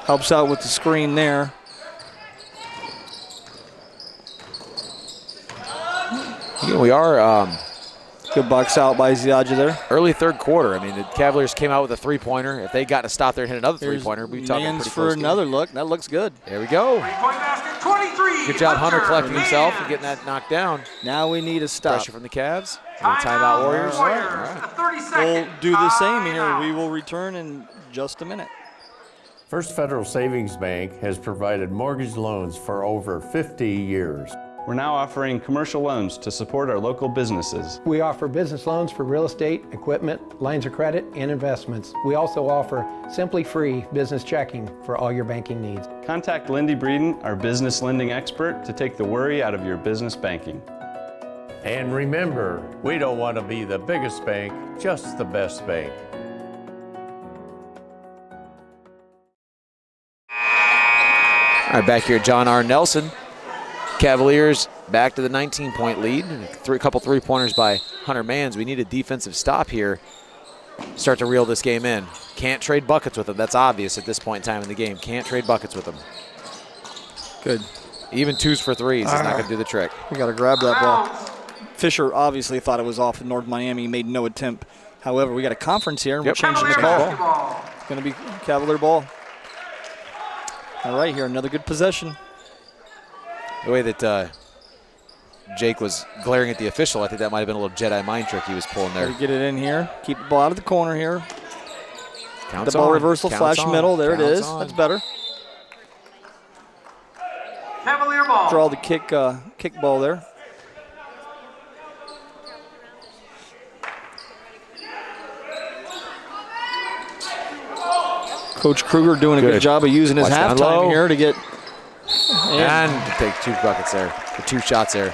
Speaker 1: Helps out with the screen there.
Speaker 2: We are
Speaker 1: good box out by Ziaja there.
Speaker 2: Early third quarter. I mean, the Cavaliers came out with a three-pointer. If they got to stop there and hit another three-pointer, we'd be talking pretty close.
Speaker 1: For another look. That looks good.
Speaker 2: There we go.
Speaker 3: Three-point basket, 23.
Speaker 2: Good job, Hunter collecting himself and getting that knocked down.
Speaker 1: Now we need a stop.
Speaker 2: Pressure from the Cavs. Timeout Warriors.
Speaker 3: All right.
Speaker 2: All right.
Speaker 1: We'll do the same here. We will return in just a minute.
Speaker 8: First Federal Savings Bank has provided mortgage loans for over 50 years.
Speaker 9: We're now offering commercial loans to support our local businesses.
Speaker 10: We offer business loans for real estate, equipment, lines of credit, and investments. We also offer Simply Free business checking for all your banking needs.
Speaker 9: Contact Lindy Breeden, our business lending expert, to take the worry out of your business banking.
Speaker 8: And remember, we don't want to be the biggest bank, just the best bank.
Speaker 2: All right, back here at John R. Nelson. Cavaliers back to the 19-point lead. A couple three-pointers by Hunter Mans. We need a defensive stop here. Start to reel this game in. Can't trade buckets with them. That's obvious at this point in time in the game. Can't trade buckets with them.
Speaker 1: Good.
Speaker 2: Even 2s for 3s is not going to do the trick.
Speaker 1: We got to grab that ball. Fisher obviously thought it was off in North Miami, made no attempt. However, we got a conference here, and we're changing the call. It's going to be Cavalier ball. All right, here, another good possession.
Speaker 2: The way that Jake was glaring at the official, I think that might have been a little Jedi mind trick he was pulling there.
Speaker 1: Get it in here. Keep the ball out of the corner here.
Speaker 2: Counts
Speaker 1: the ball
Speaker 2: on.
Speaker 1: reversal,
Speaker 2: Counts
Speaker 1: flash
Speaker 2: on.
Speaker 1: middle. There it
Speaker 2: Counts
Speaker 1: is.
Speaker 2: on.
Speaker 1: That's better.
Speaker 3: Cavalier ball.
Speaker 1: Draw the kick ball there. Coach Kruger doing a good job of using his halftime here to get.
Speaker 2: And take 2 buckets there. Or 2 shots there.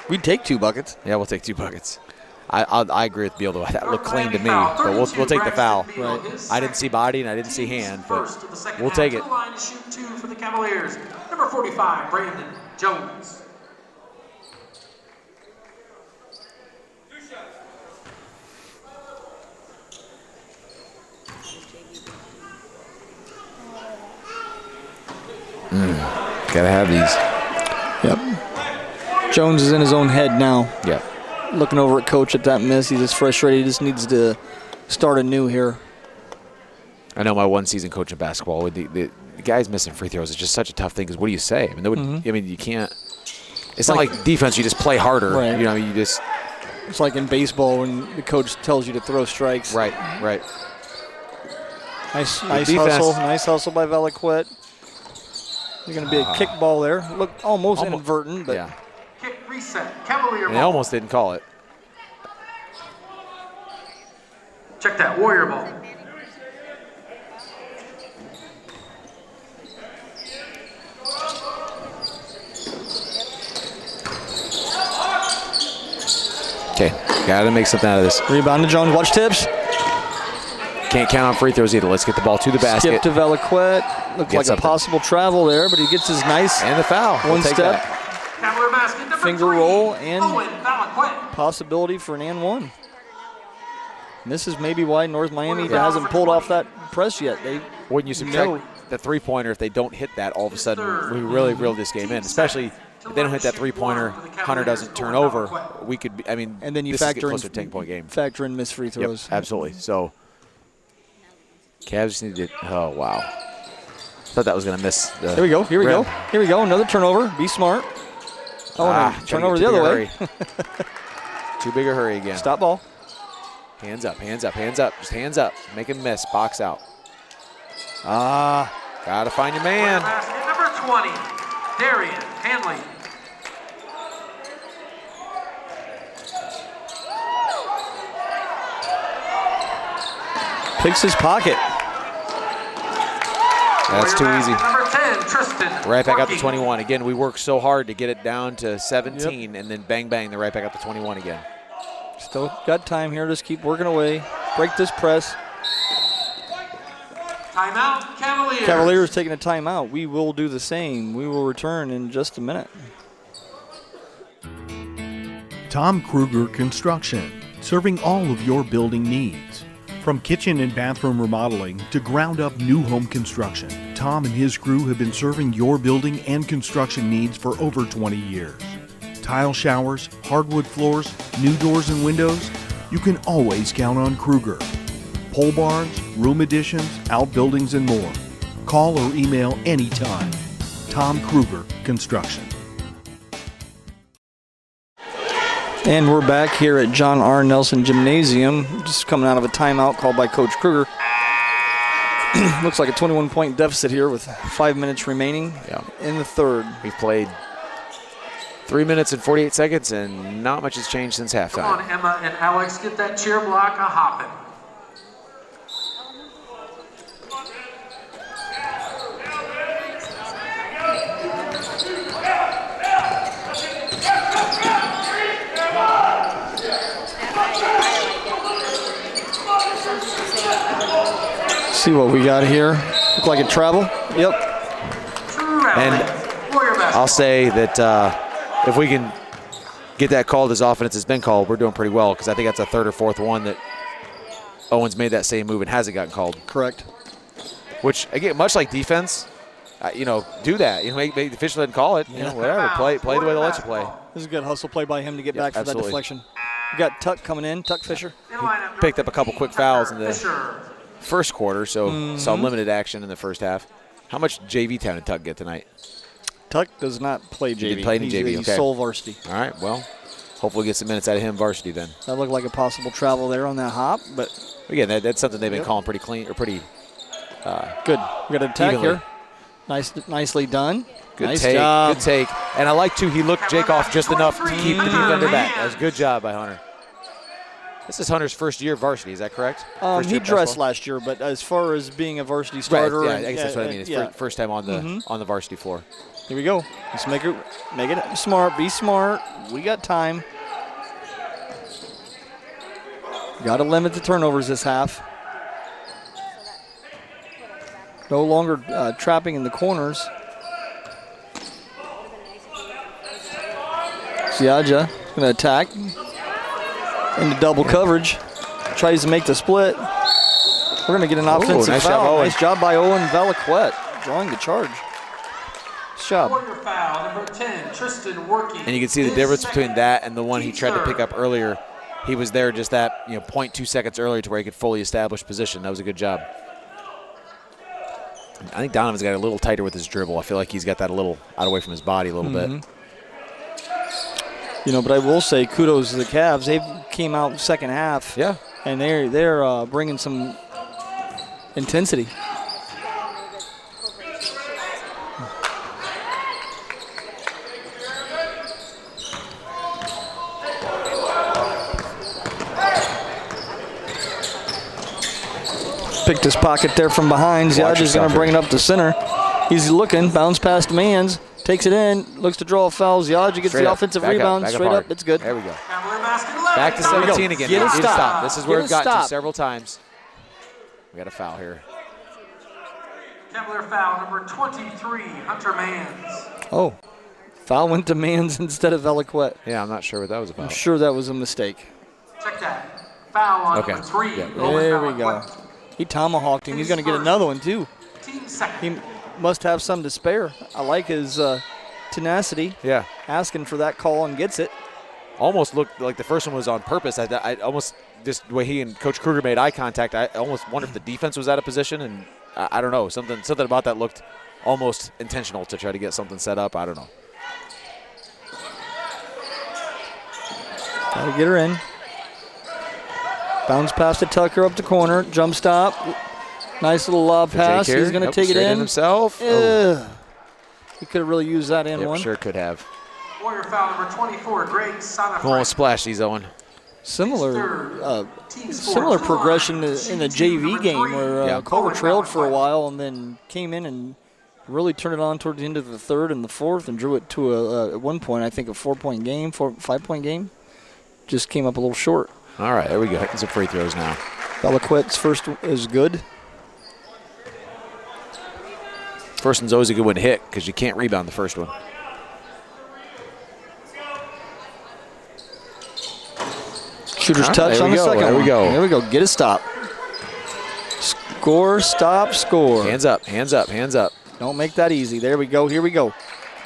Speaker 1: We'd take 2 buckets.
Speaker 2: Yeah, we'll take 2 buckets. I agree with Beal, though. That looked clean to me, but we'll take the foul.
Speaker 1: Right.
Speaker 2: I didn't see body and I didn't see hand, but we'll take it.
Speaker 3: Line to shoot 2 for the Cavaliers. Number 45, Brandon Jones.
Speaker 2: Gotta have these.
Speaker 1: Yep. Jones is in his own head now.
Speaker 2: Yep.
Speaker 1: Looking over at coach at that miss. He's just frustrated. He just needs to start anew here.
Speaker 2: I know my one season coaching basketball, the guys missing free throws is just such a tough thing because what do you say? I mean, you can't. It's not like defense. You just play harder.
Speaker 1: Right.
Speaker 2: You know, you just.
Speaker 1: It's like in baseball when the coach tells you to throw strikes.
Speaker 2: Right.
Speaker 1: Nice hustle. Nice hustle by Veliquette. There's going to be a kick ball there. Look, almost inadvertent, but.
Speaker 2: Yeah.
Speaker 3: Kick reset. Cavalier
Speaker 2: And
Speaker 3: ball.
Speaker 2: they almost didn't call it.
Speaker 3: Check that. Warrior ball.
Speaker 2: Okay, got to make something out of this.
Speaker 1: Rebound to Jones. Watch tips.
Speaker 2: Can't count on free throws either. Let's get the ball to the basket.
Speaker 1: Skip to Veliquette. Looked like a possible travel there, but he gets his nice
Speaker 2: and the foul.
Speaker 1: One step.
Speaker 3: Cavalier basket number
Speaker 1: Finger
Speaker 3: 3.
Speaker 1: roll and
Speaker 3: Owen Veliquette.
Speaker 1: possibility for an and one. And this is maybe why North Miami hasn't pulled off that press yet.
Speaker 2: Wouldn't you subtract the three-pointer if they don't hit that, all of a sudden we really reel this game in, especially if they don't hit that three-pointer, Hunter doesn't turn over, we could be, I mean,
Speaker 1: and then you
Speaker 2: this
Speaker 1: factor
Speaker 2: is a 10-point game.
Speaker 1: Factor in missed free throws.
Speaker 2: Yep, absolutely. So Cavs need to, oh, wow. Thought that was going to miss the
Speaker 1: Here we go. Here we go. Another turnover. Be smart. Oh, no. Turnover the other way.
Speaker 2: Too big a hurry again.
Speaker 1: Stop ball.
Speaker 2: Hands up. Just hands up. Make him miss. Box out. Gotta find your man.
Speaker 3: Basket number 20. Darian Hanley.
Speaker 1: Picks his pocket.
Speaker 2: That's too easy.
Speaker 3: Number 10, Tristan.
Speaker 2: Right back up to 21. Again, we worked so hard to get it down to 17, and then bang, bang, they're right back up to 21 again.
Speaker 1: Still got time here. Just keep working away. Break this press.
Speaker 3: Timeout, Cavaliers.
Speaker 1: Cavaliers taking a timeout. We will do the same. We will return in just a minute.
Speaker 7: Tom Kruger Construction, serving all of your building needs. From kitchen and bathroom remodeling to ground-up new home construction, Tom and his crew have been serving your building and construction needs for over 20 years. Tile showers, hardwood floors, new doors and windows, you can always count on Kruger. Pole barns, room additions, outbuildings, and more. Call or email anytime. Tom Kruger Construction.
Speaker 1: And we're back here at John R. Nelson Gymnasium, just coming out of a timeout called by Coach Kruger. Looks like a 21-point deficit here with 5 minutes remaining in the third.
Speaker 2: We've played 3 minutes and 48 seconds, and not much has changed since halftime.
Speaker 3: Come on, Emma and Alex, get that cheer block a hopping.
Speaker 1: See what we got here. Look like a travel. Yep.
Speaker 2: And I'll say that if we can get that called as often as it's been called, we're doing pretty well, because I think that's a third or fourth one that Owens made that same move and hasn't gotten called.
Speaker 1: Correct.
Speaker 2: Which, again, much like defense, do that. Maybe the official didn't call it. Whatever. Play the way they let you play.
Speaker 1: This is a good hustle play by him to get back for
Speaker 2: absolutely.
Speaker 1: that deflection. You got Tuck coming in, Tuck Fisher.
Speaker 2: Picked up a couple quick fouls in the first quarter, so saw limited action in the first half. How much JV time did Tuck get tonight?
Speaker 1: Tuck does not play JV.
Speaker 2: He didn't play any JV,
Speaker 1: He's
Speaker 2: okay.
Speaker 1: sole varsity.
Speaker 2: All right, well, hopefully get some minutes out of him varsity then.
Speaker 1: That looked like a possible travel there on that hop, but
Speaker 2: Again, that's something they've been calling pretty clean or pretty
Speaker 1: good. We got an attack
Speaker 2: evenly.
Speaker 1: here. Nicely done.
Speaker 2: Good
Speaker 1: nice
Speaker 2: take.
Speaker 1: job.
Speaker 2: Good take. And I like, too, he looked Jake off just enough to keep the defender back. That was a good job by Hunter. This is Hunter's first year varsity, is that correct?
Speaker 1: He dressed last year, but as far as being a varsity starter.
Speaker 2: Right, I guess that's what I mean. It's first time on the varsity floor.
Speaker 1: Here we go. Let's make it smart. Be smart. We got time. Got to limit the turnovers this half. No longer trapping in the corners. Siaja going to attack into double coverage. Tries to make the split. We're going to get an offensive foul. Nice job by Owen Valaquette drawing the charge. Nice job.
Speaker 3: Foul, number 10, Tristan working.
Speaker 2: And you can see the difference between that and the one he tried to pick up earlier. He was there just that 0.2 seconds earlier to where he could fully establish position. That was a good job. I think Donovan's got a little tighter with his dribble. I feel like he's got that a little out away from his body a little bit.
Speaker 1: But I will say kudos to the Cavs. They came out second half.
Speaker 2: Yeah.
Speaker 1: And they're bringing some intensity. Picked his pocket there from behind. Ziaja's going to bring it up to center. He's looking, bounce past Mans, takes it in, looks to draw a foul. Ziaja gets the offensive rebound, straight up. It's good.
Speaker 2: There we go. Back to 17 again.
Speaker 1: Get a stop.
Speaker 2: This is where we've gotten to several times. We got a foul here.
Speaker 3: Cavalier foul, number 23, Hunter Mans.
Speaker 1: Oh, foul went to Mans instead of Valaquette.
Speaker 2: Yeah, I'm not sure what that was about.
Speaker 1: I'm sure that was a mistake.
Speaker 3: Check that. Foul on number 3.
Speaker 2: Yeah.
Speaker 1: There we go. He tomahawked him. He's going to get another one, too. He must have some to spare. I like his tenacity.
Speaker 2: Yeah.
Speaker 1: Asking for that call and gets it.
Speaker 2: Almost looked like the first one was on purpose. I almost, just the way he and Coach Kruger made eye contact, I almost wonder if the defense was out of position. And I don't know. Something about that looked almost intentional to try to get something set up. I don't know.
Speaker 1: Got to get her in. Bounce pass to Tucker up the corner. Jump stop. Nice little lob pass. He's going to take it in
Speaker 2: himself.
Speaker 1: He could have really used that in one.
Speaker 2: Sure could have.
Speaker 3: Warrior foul number 24, Greg Sonafrank.
Speaker 2: Come on, splash these, Owen.
Speaker 1: Similar progression in the JV game where Culver trailed for a while and then came in and really turned it on toward the end of the third and the fourth and drew it to at one point, I think, a 5-point game. Just came up a little short.
Speaker 2: All right, there we go. Hitting some free throws now.
Speaker 1: Valaquette's first is good.
Speaker 2: First one's always a good one to hit because you can't rebound the first one.
Speaker 1: Shooter's touch on the second one.
Speaker 2: There we go.
Speaker 1: There we go. Get a stop. Score, stop, score.
Speaker 2: Hands up, hands up, hands up.
Speaker 1: Don't make that easy. There we go. Here we go.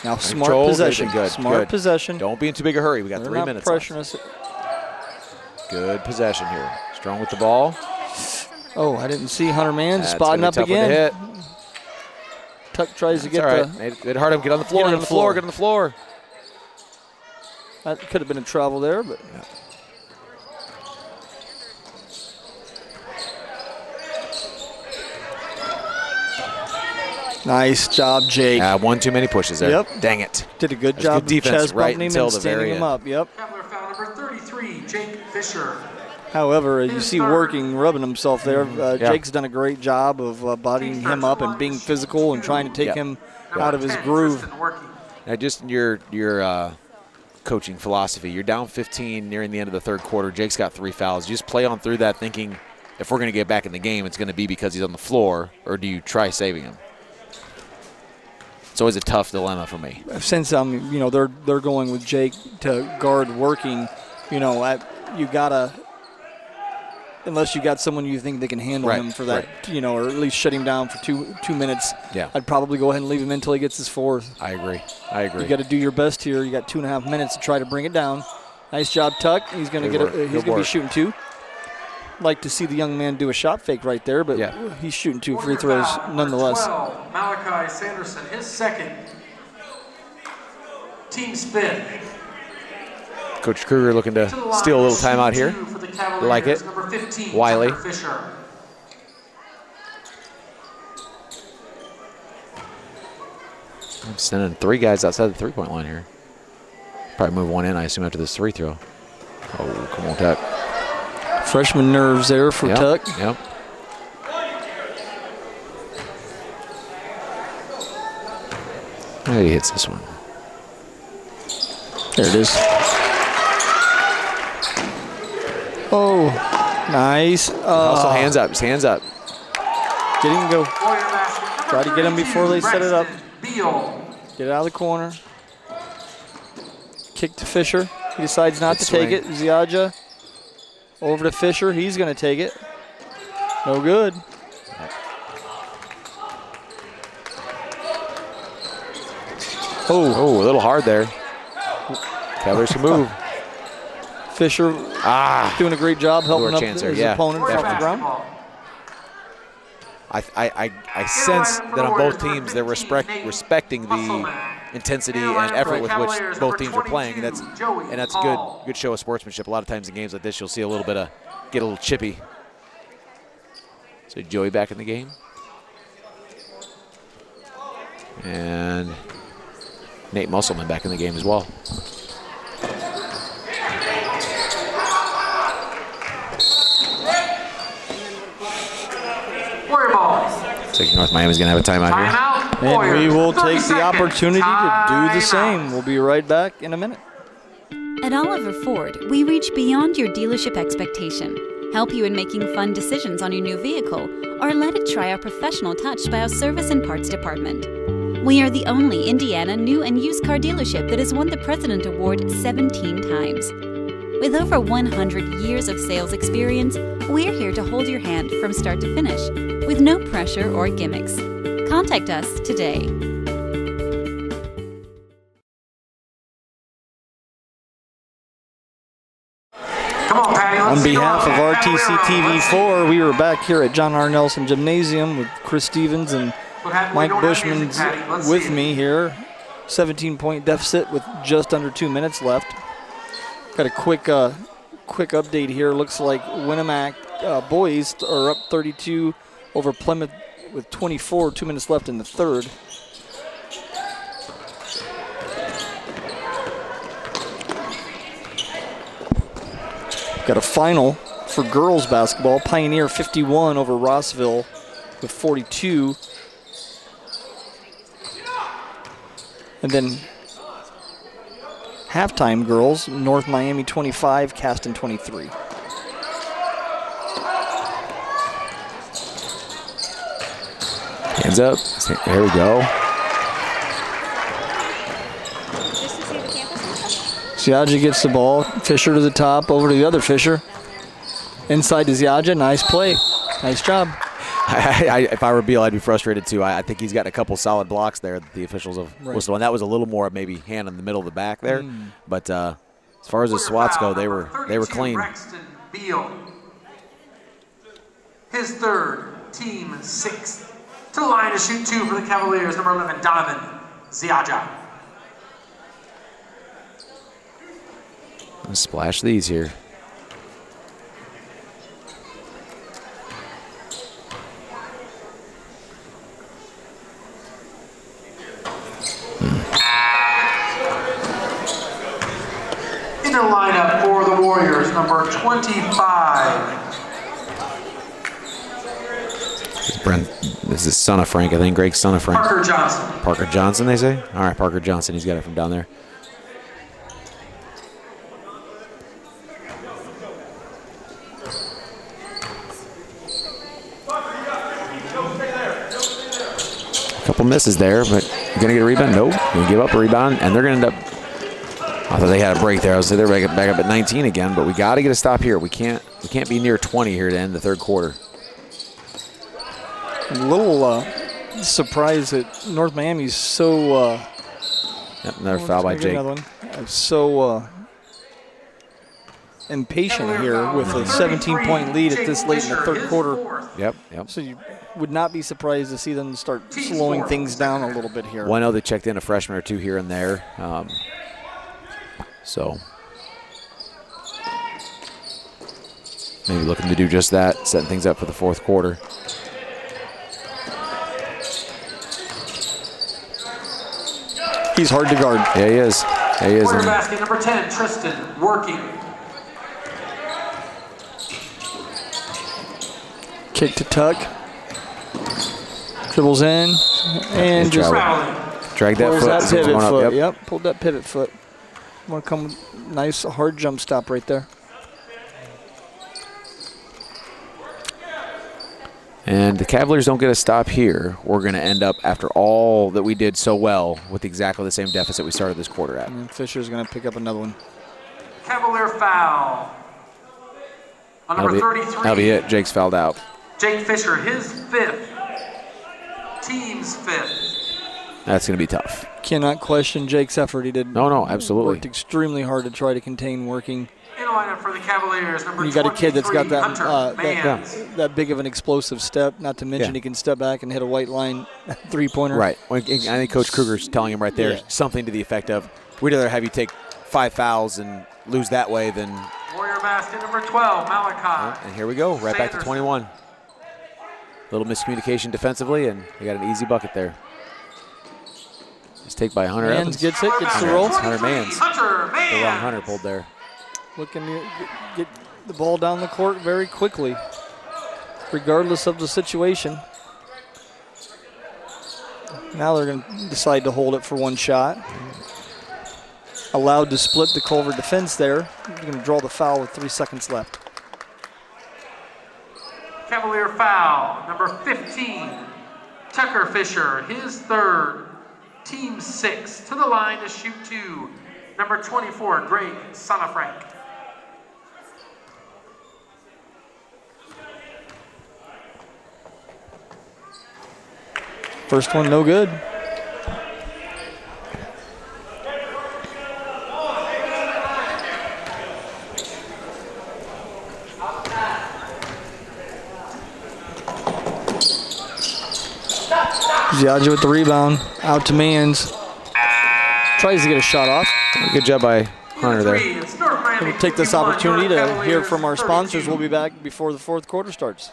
Speaker 1: Now smart possession.
Speaker 2: Good.
Speaker 1: Smart possession.
Speaker 2: Don't be in too big a hurry. We got 3 minutes left.
Speaker 1: Pressuring us.
Speaker 2: Good possession here. Strong with the ball.
Speaker 1: Oh, I didn't see Hunter Mans spotting up again.
Speaker 2: Hit.
Speaker 1: Tuck tries to get
Speaker 2: Made it hard. Get on the floor. Get on the floor. Get on the floor.
Speaker 1: That could have been a travel there, but.
Speaker 2: Yeah.
Speaker 1: Nice job, Jake.
Speaker 2: One too many pushes there.
Speaker 1: Yep.
Speaker 2: Dang it.
Speaker 1: Did a good job.
Speaker 2: Good defense
Speaker 1: chest
Speaker 2: right
Speaker 1: bumping
Speaker 2: until
Speaker 1: him and
Speaker 2: the very
Speaker 1: standing him
Speaker 2: end.
Speaker 1: up. Yep.
Speaker 3: Cavalier foul number 33, Jake Fisher.
Speaker 1: However, you see working, rubbing himself there. Jake's done a great job of bodying him up and being physical and trying to take him out of his groove.
Speaker 2: Now, just your coaching philosophy, you're down 15 nearing the end of the third quarter. Jake's got 3 fouls. You just play on through that thinking if we're going to get back in the game, it's going to be because he's on the floor, or do you try saving him? It's always a tough dilemma for me.
Speaker 1: Since they're going with Jake to guard working, you gotta unless you got someone you think they can handle him for that, or at least shut him down for two minutes.
Speaker 2: Yeah.
Speaker 1: I'd probably go ahead and leave him until he gets his fourth.
Speaker 2: I agree.
Speaker 1: You got to do your best here. You got 2.5 minutes to try to bring it down. Nice job, Tuck. He's going to he's going to be shooting 2. Like to see the young man do a shot fake right there, but he's shooting 2 free throws nonetheless.
Speaker 3: 12, Malachi Sanderson, his second. Team spin.
Speaker 2: Coach Kruger looking to steal a little time out here. Like it.
Speaker 3: Number 15,
Speaker 2: Wiley.
Speaker 3: Tucker Fisher.
Speaker 2: I'm sending 3 guys outside the three-point line here. Probably move 1 in, I assume, after this free throw. Oh, come on, Tuck.
Speaker 1: Freshman nerves there for Tuck.
Speaker 2: Yep. He hits this one.
Speaker 1: There it is. Oh, nice.
Speaker 2: Also hands up. His hands up.
Speaker 1: Get him go. Try to get him before they set it up. Get it out of the corner. Kick to Fisher. He decides not to take it. Ziadja over to Fisher. He's going to take it. No good.
Speaker 2: Oh, a little hard there. Cavaliers can move.
Speaker 1: Fisher doing a great job helping up his opponent off the ground.
Speaker 2: I sense that on both teams they're respecting the intensity and effort with which both teams are playing, and that's good show of sportsmanship. A lot of times in games like this, you'll see a little bit of get a little chippy. So Joey back in the game, and Nate Musselman back in the game as well. So North Miami's going to have a timeout here.
Speaker 1: And we will take the opportunity to do the same. We'll be right back in a minute.
Speaker 4: At Oliver Ford, we reach beyond your dealership expectation, help you in making fun decisions on your new vehicle, or let it try our professional touch by our service and parts department. We are the only Indiana new and used car dealership that has won the President Award 17 times. With over 100 years of sales experience, we're here to hold your hand from start to finish, with no pressure or gimmicks. Contact us today.
Speaker 1: On behalf of RTC TV4, we are back here at John R. Nelson Gymnasium with Chris Stevens and Mike Bushman with me here. 17-point deficit with just under 2 minutes left. Got a quick update here. Looks like Winnemac boys are up 32 over Plymouth with 24, 2 minutes left in the third. Got a final for girls basketball. Pioneer 51 over Rossville with 42. And then halftime girls, North Miami 25, Caston 23.
Speaker 2: Hands up. There we go.
Speaker 1: Ziadja gets the ball. Fisher to the top, over to the other Fisher. Inside to Ziadja. Nice play. Nice job.
Speaker 2: If I were Beal, I'd be frustrated too. I think he's got a couple solid blocks there that the officials have whistled on. That was a little more maybe hand in the middle of the back there. But as far as the swats go, they were clean.
Speaker 3: Beal. His third, team sixth. To the line to shoot 2 for the Cavaliers, number 11, Donovan Ziadja.
Speaker 2: Let's splash these here.
Speaker 3: In the lineup for the Warriors, number 25.
Speaker 2: This is son of Frank, I think. Greg's son of Frank.
Speaker 3: Parker Johnson.
Speaker 2: Parker Johnson, they say? All right, Parker Johnson. He's got it from down there. A couple misses there, but you're going to get a rebound? Nope. You're going to give up a rebound, and they're going to end up I thought they had a break there. I was they're back up at 19 again, but we got to get a stop here. We can't be near 20 here to end the third quarter.
Speaker 1: A little surprised that North Miami's so.
Speaker 2: Yep, another foul by Jake.
Speaker 1: Another one. So impatient here with a 17-point lead at this late in the third quarter.
Speaker 2: Yep.
Speaker 1: So you would not be surprised to see them start slowing things down a little bit here.
Speaker 2: Well, I know they checked in a freshman or two here and there. So maybe looking to do just that, setting things up for the fourth quarter.
Speaker 1: He's hard to guard.
Speaker 2: Yeah, he is. Yeah, he is.
Speaker 3: Quarter basket number 10, Tristan, working.
Speaker 1: Kick to Tuck. Dribbles in and just
Speaker 2: drag that
Speaker 1: pulls
Speaker 2: foot.
Speaker 1: that pivot foot.
Speaker 2: Yep.
Speaker 1: Pulled that pivot foot. Want to come with nice hard jump stop right there.
Speaker 2: And the Cavaliers don't get a stop here. We're going to end up, after all that we did so well, with exactly the same deficit we started this quarter at.
Speaker 1: And Fisher's going to pick up another one.
Speaker 3: Cavalier foul. On number 33.
Speaker 2: That'll be it. Jake's fouled out.
Speaker 3: Jake Fisher, his fifth. Team's fifth.
Speaker 2: That's going to be tough.
Speaker 1: Cannot question Jake's effort. He did.
Speaker 2: No, absolutely.
Speaker 1: Worked extremely hard to try to contain working.
Speaker 3: In lineup for the Cavaliers, number 23,
Speaker 1: you got a kid that's got
Speaker 3: that,
Speaker 1: that big of an explosive step, not to mention he can step back and hit a white line three-pointer.
Speaker 2: Right. I think Coach Kruger's telling him right there something to the effect of, we'd rather have you take 5 fouls and lose that way than.
Speaker 3: Warrior basket number 12, Malachi.
Speaker 2: And here we go, right back to 21. Little miscommunication defensively, and we got an easy bucket there. Just take by Hunter Evans.
Speaker 1: Gets it, gets the roll.
Speaker 2: Hunter Mans.
Speaker 3: Hunter Mans.
Speaker 2: The wrong Hunter pulled there.
Speaker 1: Looking to get the ball down the court very quickly, regardless of the situation. Now they're going to decide to hold it for one shot. Allowed to split the Culver defense there. They're going to draw the foul with 3 seconds left.
Speaker 3: Cavalier foul, number 15, Tucker Fisher, his third, team 6, to the line to shoot 2, number 24, Greg Sonafrank.
Speaker 1: First one, no good. Ziadja with the rebound, out to Mans. Tries to get a shot off.
Speaker 2: Good job by Hunter there.
Speaker 1: We'll take this opportunity to hear from our sponsors. We'll be back before the fourth quarter starts.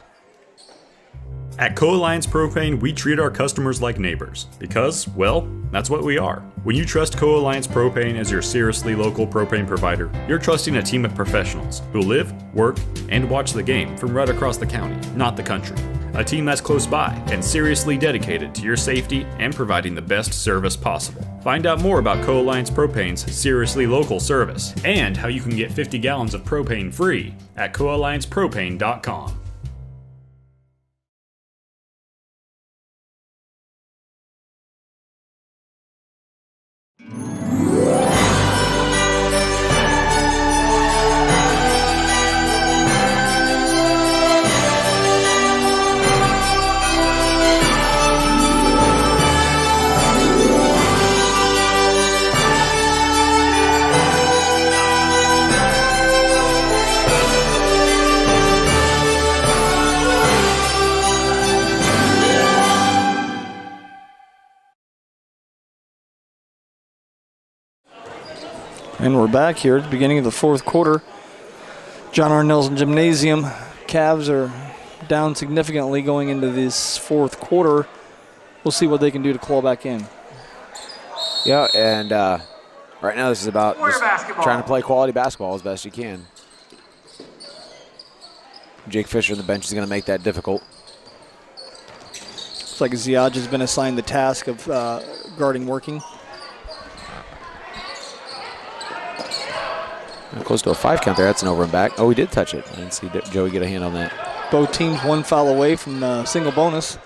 Speaker 5: At Co-Alliance Propane, we treat our customers like neighbors because, well, that's what we are. When you trust Co-Alliance Propane as your seriously local propane provider, you're trusting a team of professionals who live, work, and watch the game from right across the county, not the country. A team that's close by and seriously dedicated to your safety and providing the best service possible. Find out more about Co-Alliance Propane's seriously local service and how you can get 50 gallons of propane free at coalliancepropane.com.
Speaker 1: And we're back here at the beginning of the fourth quarter. John R. Nelson Gymnasium. Cavs are down significantly going into this fourth quarter. We'll see what they can do to claw back in.
Speaker 2: Yeah, and right now this is about just
Speaker 3: basketball.
Speaker 2: trying to play quality basketball as best you can. Jake Fisher on the bench is going to make that difficult.
Speaker 1: Looks like Ziadja has been assigned the task of guarding working.
Speaker 2: Close to a 5 count there. That's an over and back. Oh, he did touch it. I didn't see Joey get a hand on that.
Speaker 1: Both teams one foul away from the single bonus.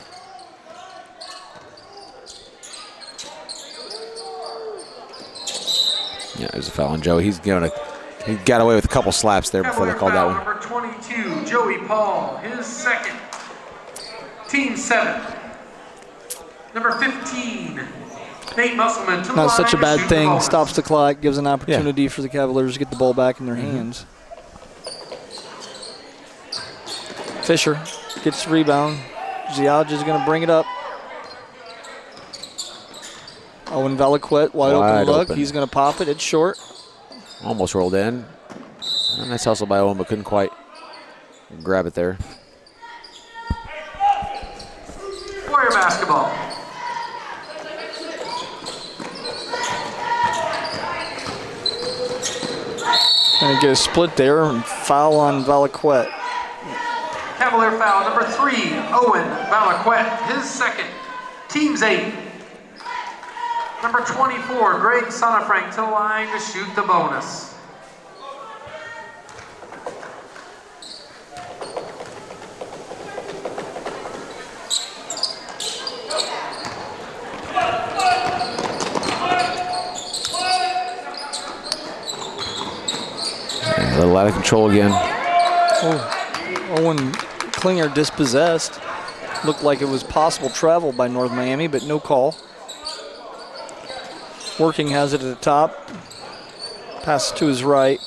Speaker 2: Yeah, there's a foul on Joey. He got away with a couple slaps there before they called that one.
Speaker 3: Number 22, Joey Paul, his second. Team 7. Number 15, Nate Musselman. To the
Speaker 1: Not
Speaker 3: line
Speaker 1: such a
Speaker 3: to
Speaker 1: bad
Speaker 3: shoot the
Speaker 1: thing.
Speaker 3: bonus.
Speaker 1: Stops the clock, gives an opportunity for the Cavaliers to get the ball back in their hands. Fisher gets the rebound. Ziadja's going to bring it up. Owen Valaquette, wide open look. He's going to pop it. It's short.
Speaker 2: Almost rolled in. A nice hustle by Owen, but couldn't quite grab it there.
Speaker 3: Warrior basketball.
Speaker 1: Going to get a split there and foul on Valaquette.
Speaker 3: Cavalier foul number 3, Owen Valaquette, his second. Team's 8. Number 24, Greg Sonafrank to the line to shoot the bonus.
Speaker 2: A little out of control again.
Speaker 1: Owen Klinger dispossessed. Looked like it was possible travel by North Miami, but no call. Working has it at the top. Pass to his right.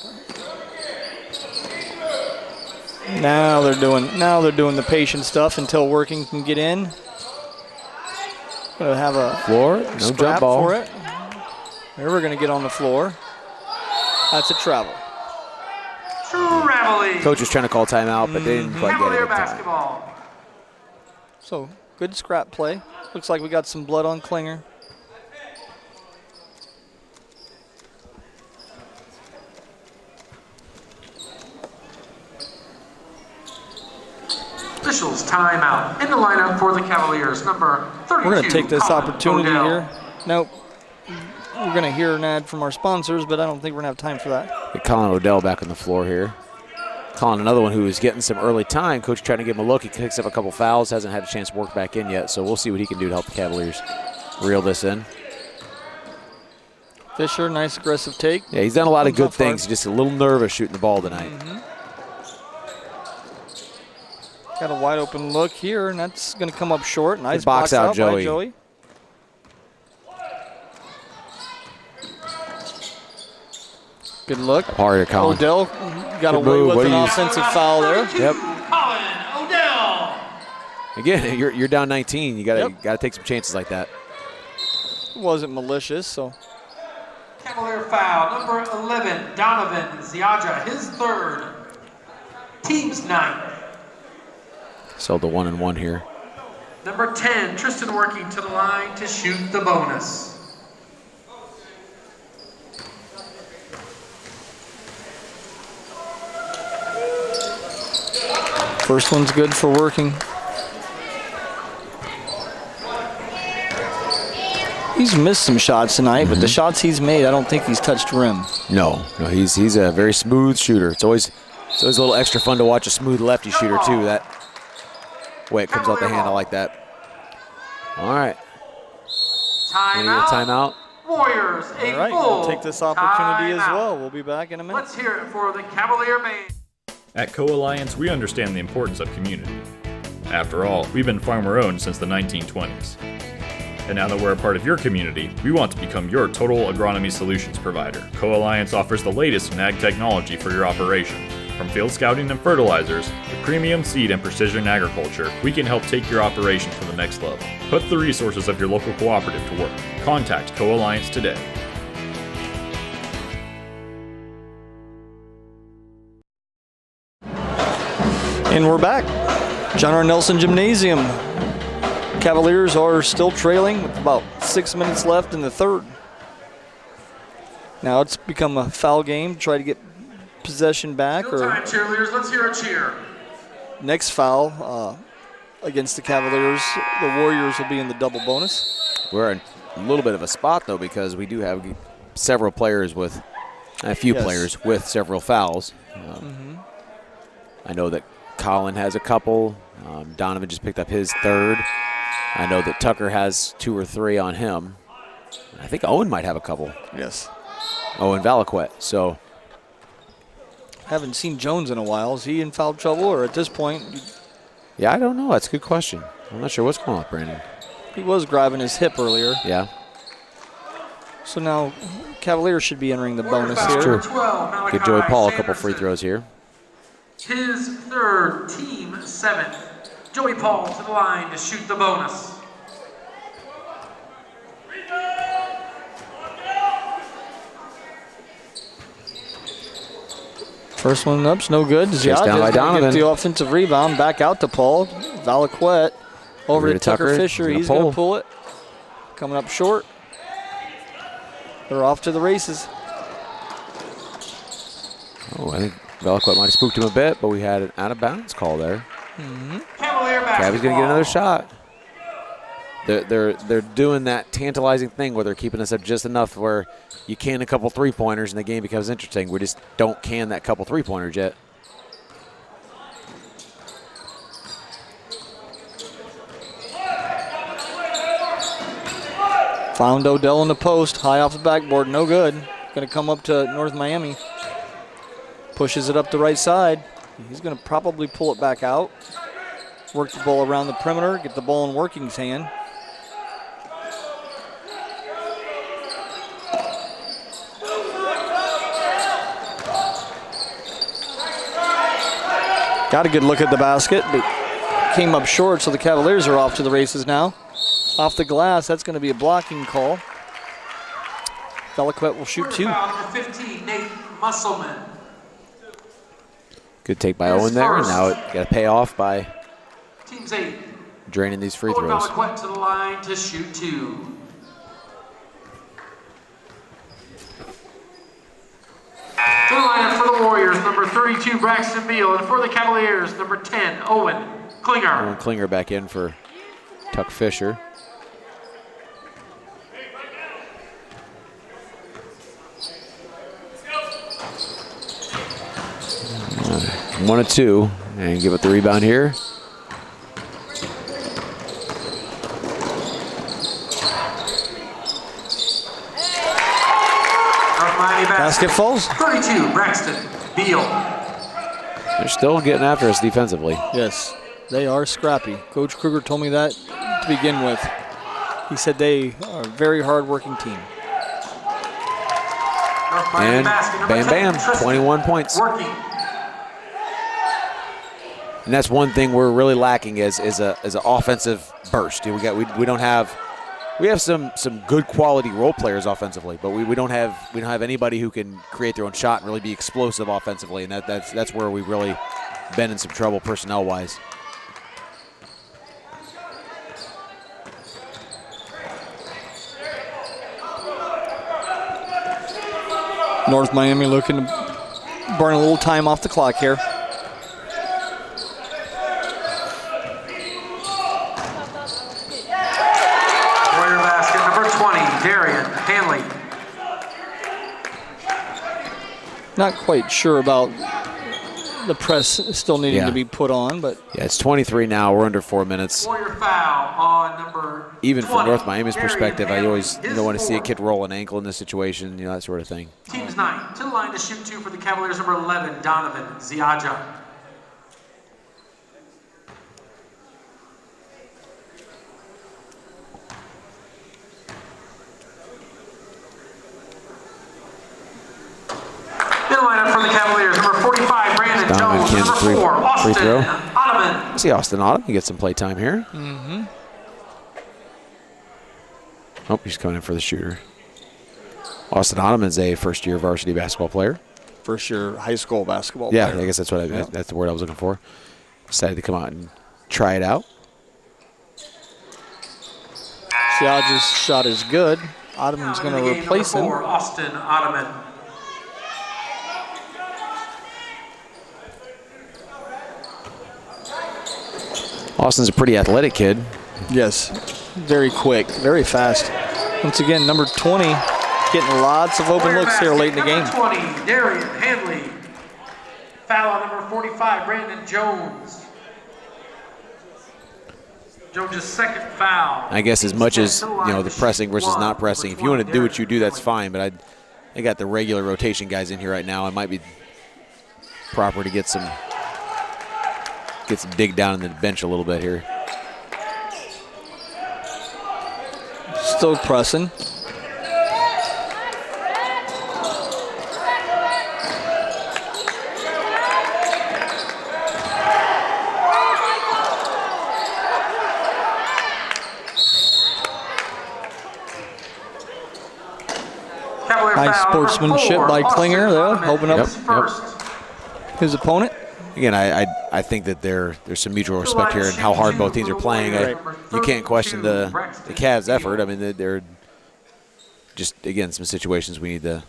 Speaker 1: Now they're doing the patient stuff until Working can get in. Gonna have a
Speaker 2: floor, no
Speaker 1: scrap
Speaker 2: jump ball
Speaker 1: for it. We're gonna get on the floor. That's a travel.
Speaker 3: Traveling.
Speaker 2: Coach was trying to call timeout, but they didn't quite get it
Speaker 3: Cavalier
Speaker 2: in time.
Speaker 3: basketball.
Speaker 1: So good scrap play. Looks like we got some blood on Klinger.
Speaker 3: Officials timeout. In the lineup for the Cavaliers, number 32.
Speaker 1: We're going to take this
Speaker 3: Colin
Speaker 1: opportunity
Speaker 3: Odell.
Speaker 1: here. Nope. We're going to hear an ad from our sponsors, but I don't think we're going to have time for that.
Speaker 2: Get Colin Odell back on the floor here. Colin, another one who is getting some early time. Coach trying to give him a look. He picks up a couple fouls. Hasn't had a chance to work back in yet, so we'll see what he can do to help the Cavaliers reel this in.
Speaker 1: Fisher, nice aggressive take.
Speaker 2: Yeah, he's done a lot of
Speaker 1: Comes
Speaker 2: good
Speaker 1: off hard.
Speaker 2: things. He's just a little nervous shooting the ball tonight.
Speaker 1: Got a wide open look here, and that's going to come up short. Nice
Speaker 2: Good box out,
Speaker 1: by
Speaker 2: Joey.
Speaker 1: Joey. Good look.
Speaker 2: Harder, Colin.
Speaker 1: Odell got
Speaker 2: Good
Speaker 1: away
Speaker 2: move.
Speaker 1: with
Speaker 2: What
Speaker 1: an
Speaker 2: do you-
Speaker 1: offensive foul there.
Speaker 2: Yep.
Speaker 3: Colin Odell.
Speaker 2: Again, you're down 19. You gotta
Speaker 1: Yep.
Speaker 2: gotta take some chances like that.
Speaker 1: Wasn't malicious, so
Speaker 3: Cavalier foul, number 11, Donovan Ziadja, his third. Team's 9.
Speaker 2: So the 1-and-1 here.
Speaker 3: Number 10, Tristan Working to the line to shoot the bonus.
Speaker 1: first one's good for Working. He's missed some shots tonight, but the shots he's made, I don't think he's touched rim.
Speaker 2: No, he's a very smooth shooter. It's always a little extra fun to watch a smooth lefty shooter too. That way it comes out the hand, I like that. All right, gonna get a timeout.
Speaker 3: Warriors, a
Speaker 1: All right,
Speaker 3: full
Speaker 1: we'll take this opportunity as
Speaker 3: timeout.
Speaker 1: well. We'll be back in a minute.
Speaker 3: Let's hear it for the Cavalier band.
Speaker 5: At Co-Alliance, we understand the importance of community. After all, we've been farmer-owned since the 1920s. And now that we're a part of your community, we want to become your total agronomy solutions provider. Co-Alliance offers the latest in ag technology for your operation. From field scouting and fertilizers to premium seed and precision agriculture, we can help take your operation to the next level. Put the resources of your local cooperative to work. Contact Co-Alliance today.
Speaker 1: And we're back. John R. Nelson Gymnasium. Cavaliers are still trailing with about 6 minutes left in the third. Now it's become a foul game. Try to get possession back,
Speaker 3: Still
Speaker 1: or
Speaker 3: time, cheerleaders. Let's hear a cheer.
Speaker 1: next foul against the Cavaliers. The Warriors will be in the double bonus.
Speaker 2: We're in a little bit of a spot though because we do have several players with a few players with several fouls. I know that Colin has a couple. Donovan just picked up his third. I know that Tucker has 2 or 3 on him. I think Owen might have a couple.
Speaker 1: Yes.
Speaker 2: Oh, and Valaquette. So
Speaker 1: Haven't seen Jones in a while. Is he in foul trouble, or at this point?
Speaker 2: yeah, I don't know. That's a good question. I'm not sure what's going on with Brandon.
Speaker 1: He was grabbing his hip earlier.
Speaker 2: Yeah.
Speaker 1: So now Cavaliers should be entering the bonus here.
Speaker 2: True. Give Joey Paul a couple free throws here.
Speaker 3: His third, team 7th. Joey Paul to the line to shoot the bonus.
Speaker 1: First one up's no good.
Speaker 2: Chased down by Donovan.
Speaker 1: Get the offensive rebound. Back out to Paul. Valaquette over to Tucker Fisher. He's going to pull it. Coming up short. They're off to the races.
Speaker 2: Oh, I think Valaquette might have spooked him a bit, but we had an out-of-bounds call there.
Speaker 3: Cavalier basketball.
Speaker 2: Gabby's going to get another shot. They're doing that tantalizing thing where they're keeping us up just enough where you can a couple three-pointers and the game becomes interesting. We just don't can that couple three-pointers yet.
Speaker 1: Found Odell in the post, high off the backboard, no good. Going to come up to North Miami. Pushes it up the right side. He's going to probably pull it back out. Work the ball around the perimeter, get the ball in Working's hand. Got a good look at the basket, but came up short, so the Cavaliers are off to the races now. Off the glass, that's going to be a blocking call. Valaquette will shoot 2.
Speaker 3: Number 15, Nate Musselman.
Speaker 2: Good take by Owen there, and now it got to pay off by
Speaker 3: Team's 8.
Speaker 2: draining these free
Speaker 3: Owen
Speaker 2: throws.
Speaker 3: Valaquette to the line to shoot 2. To the lineup for the Warriors, number 32, Braxton Beal, and for the Cavaliers, number 10, Owen Klinger.
Speaker 2: Owen Klinger back in for Tuck Fisher. One of 2, and give it the rebound here.
Speaker 1: Basket falls.
Speaker 3: 32, Braxton Beal.
Speaker 2: They're still getting after us defensively.
Speaker 1: Yes, they are scrappy. Coach Kruger told me that to begin with. He said they are a very hard-working team.
Speaker 2: And bam, bam, 21 points.
Speaker 3: Working.
Speaker 2: And that's one thing we're really lacking is an offensive burst. We don't have some good quality role players offensively, but we don't have anybody who can create their own shot and really be explosive offensively, and that's where we've really been in some trouble personnel wise.
Speaker 1: North Miami looking to burn a little time off the clock here.
Speaker 3: Warrior basket, number 20, Darian Hanley.
Speaker 1: Not quite sure about the press still needing to be put on, but
Speaker 2: yeah, it's 23 now. We're under 4 minutes.
Speaker 3: Warrior foul on number
Speaker 2: Even
Speaker 3: 20,
Speaker 2: from North Miami's
Speaker 3: Darian
Speaker 2: perspective, I
Speaker 3: Hanley.
Speaker 2: always
Speaker 3: His
Speaker 2: don't want to see a
Speaker 3: fourth.
Speaker 2: kid roll an ankle in this situation, that sort of thing.
Speaker 3: Team's 9, to the line to shoot 2 for the Cavaliers, number 11, Donovan Ziaja. In the lineup for the Cavaliers, number 45, Brandon
Speaker 2: Donovan
Speaker 3: Jones,
Speaker 2: can't
Speaker 3: number
Speaker 2: free
Speaker 3: 4, Austin
Speaker 2: throw.
Speaker 3: Ottoman.
Speaker 2: I see Austin Ottoman get some play time here.
Speaker 1: mm-hmm.
Speaker 2: Oh, he's coming in for the shooter. Austin Ottoman's a first-year varsity basketball player.
Speaker 1: First-year high school basketball
Speaker 2: Yeah,
Speaker 1: player.
Speaker 2: I guess that's what that's the word I was looking for. Decided to come out and try it out.
Speaker 1: Siaja's shot is good. Ottoman's going to replace him.
Speaker 3: Number 4, Austin Ottoman.
Speaker 2: Austin's a pretty athletic kid.
Speaker 1: Yes, very quick, very fast. Once again, number 20 getting lots of open looks here late in the game.
Speaker 3: Number 20, Darian Hanley. Foul on number 45, Brandon Jones. Jones' second foul.
Speaker 2: I guess as much as the pressing versus not pressing, if you want to do what you do, that's fine. But They got the regular rotation guys in here right now. It might be proper to get some dig down in the bench a little bit here.
Speaker 1: Still pressing. Nice sportsmanship by Klinger there, open up his opponent.
Speaker 2: Again, I think that there's some mutual respect here in how hard both teams are playing. You can't question the Cavs' effort. I mean, they're just, again, some situations we need to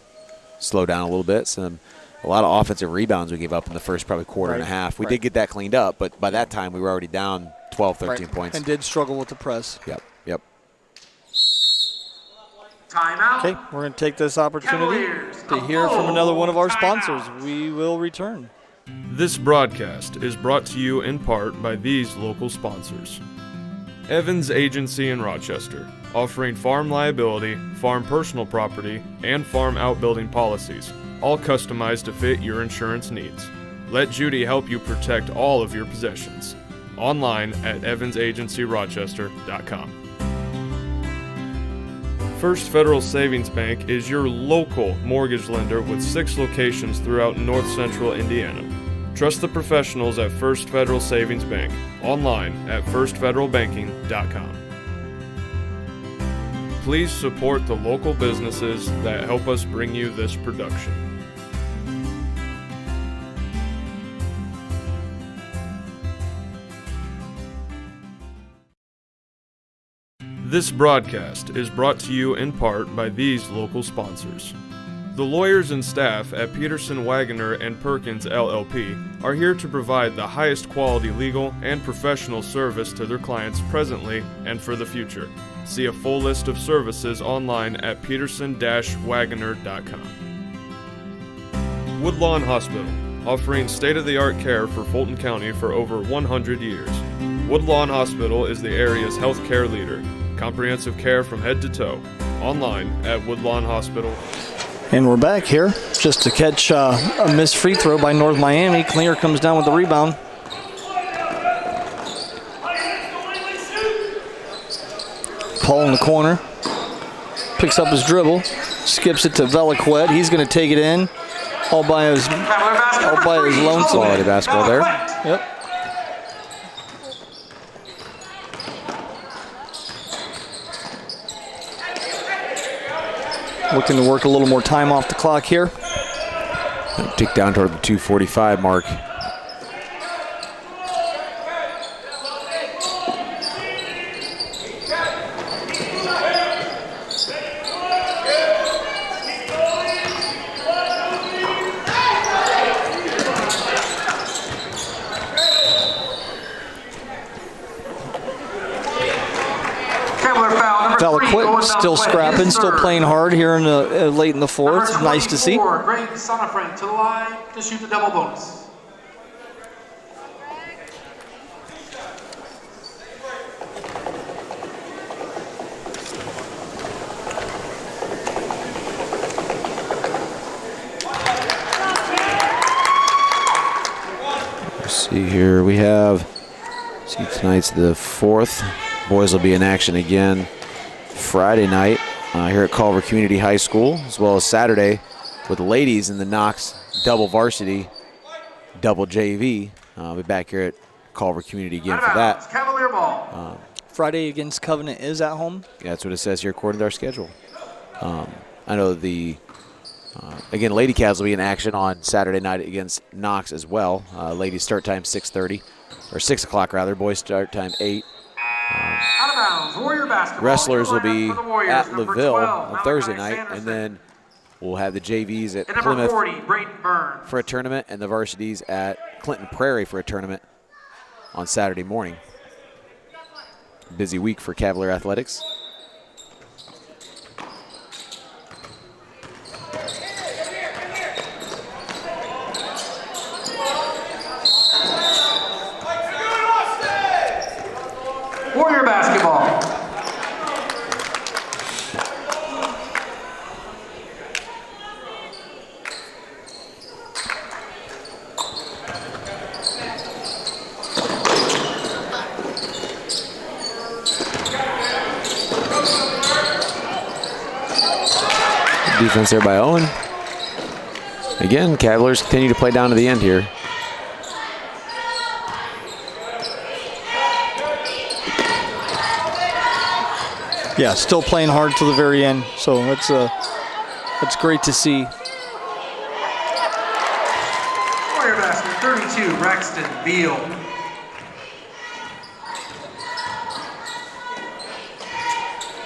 Speaker 2: slow down a little bit. A lot of offensive rebounds we gave up in the first probably quarter and a half. We did get that cleaned up, but by that time we were already down 12, 13 points.
Speaker 1: And did struggle with the press.
Speaker 2: Yep.
Speaker 3: Timeout.
Speaker 1: Okay, we're going to take this opportunity to hear from another one of our sponsors. We will return.
Speaker 6: This broadcast is brought to you in part by these local sponsors. Evans Agency in Rochester, offering farm liability, farm personal property, and farm outbuilding policies, all customized to fit your insurance needs. Let Judy help you protect all of your possessions. Online at evansagencyrochester.com. First Federal Savings Bank is your local mortgage lender with 6 locations throughout North Central Indiana. Trust the professionals at First Federal Savings Bank. Online at firstfederalbanking.com. Please support the local businesses that help us bring you this production. This broadcast is brought to you in part by these local sponsors. The lawyers and staff at Peterson, Wagoner & Perkins LLP are here to provide the highest quality legal and professional service to their clients presently and for the future. See a full list of services online at peterson-wagoner.com. Woodlawn Hospital, offering state-of-the-art care for Fulton County for over 100 years. Woodlawn Hospital is the area's healthcare leader. Comprehensive care from head to toe. Online at Woodlawn Hospital.
Speaker 1: And we're back here just to catch a missed free throw by North Miami. Klinger comes down with the rebound. Paul in the corner. Picks up his dribble. Skips it to Veliquette. He's going to take it in. All by his lonesome.
Speaker 2: Quality basketball there.
Speaker 1: Yep. Looking to work a little more time off the clock here.
Speaker 2: Tick down toward the 2:45 mark.
Speaker 1: Veliquette still scrapping, still playing hard here in the late in the fourth. Nice to see.
Speaker 3: Greg Sonafriend to the line to shoot the double bonus.
Speaker 2: Let's see here. We have, tonight's the 4th. Boys will be in action again Friday night here at Culver Community High School, as well as Saturday with the ladies in the Knox double varsity, double JV. I'll be back here at Culver Community again for that.
Speaker 3: Cavalier ball.
Speaker 1: Friday against Covenant is at home.
Speaker 2: Yeah, that's what it says here according to our schedule. I know the, again, Lady Cavs will be in action on Saturday night against Knox as well. Ladies start time 6:30, or 6 o'clock rather. Boys start time 8.
Speaker 3: Out of bounds, Warrior basketball.
Speaker 2: Wrestlers will be at
Speaker 3: number
Speaker 2: LaVille
Speaker 3: 12,
Speaker 2: on Thursday
Speaker 3: Malachi
Speaker 2: night, and
Speaker 3: Sanderson.
Speaker 2: then we'll have the JVs at
Speaker 3: And number
Speaker 2: Plymouth
Speaker 3: 40, Brayton Burns.
Speaker 2: for a tournament, and the varsities at Clinton Prairie for a tournament on Saturday morning. Busy week for Cavalier Athletics.
Speaker 3: Warrior basketball.
Speaker 2: defense there by Owen. Again, Cavaliers continue to play down to the end here.
Speaker 1: Yeah, still playing hard to the very end, so that's great to see.
Speaker 3: Warrior basket 32, Braxton Beal.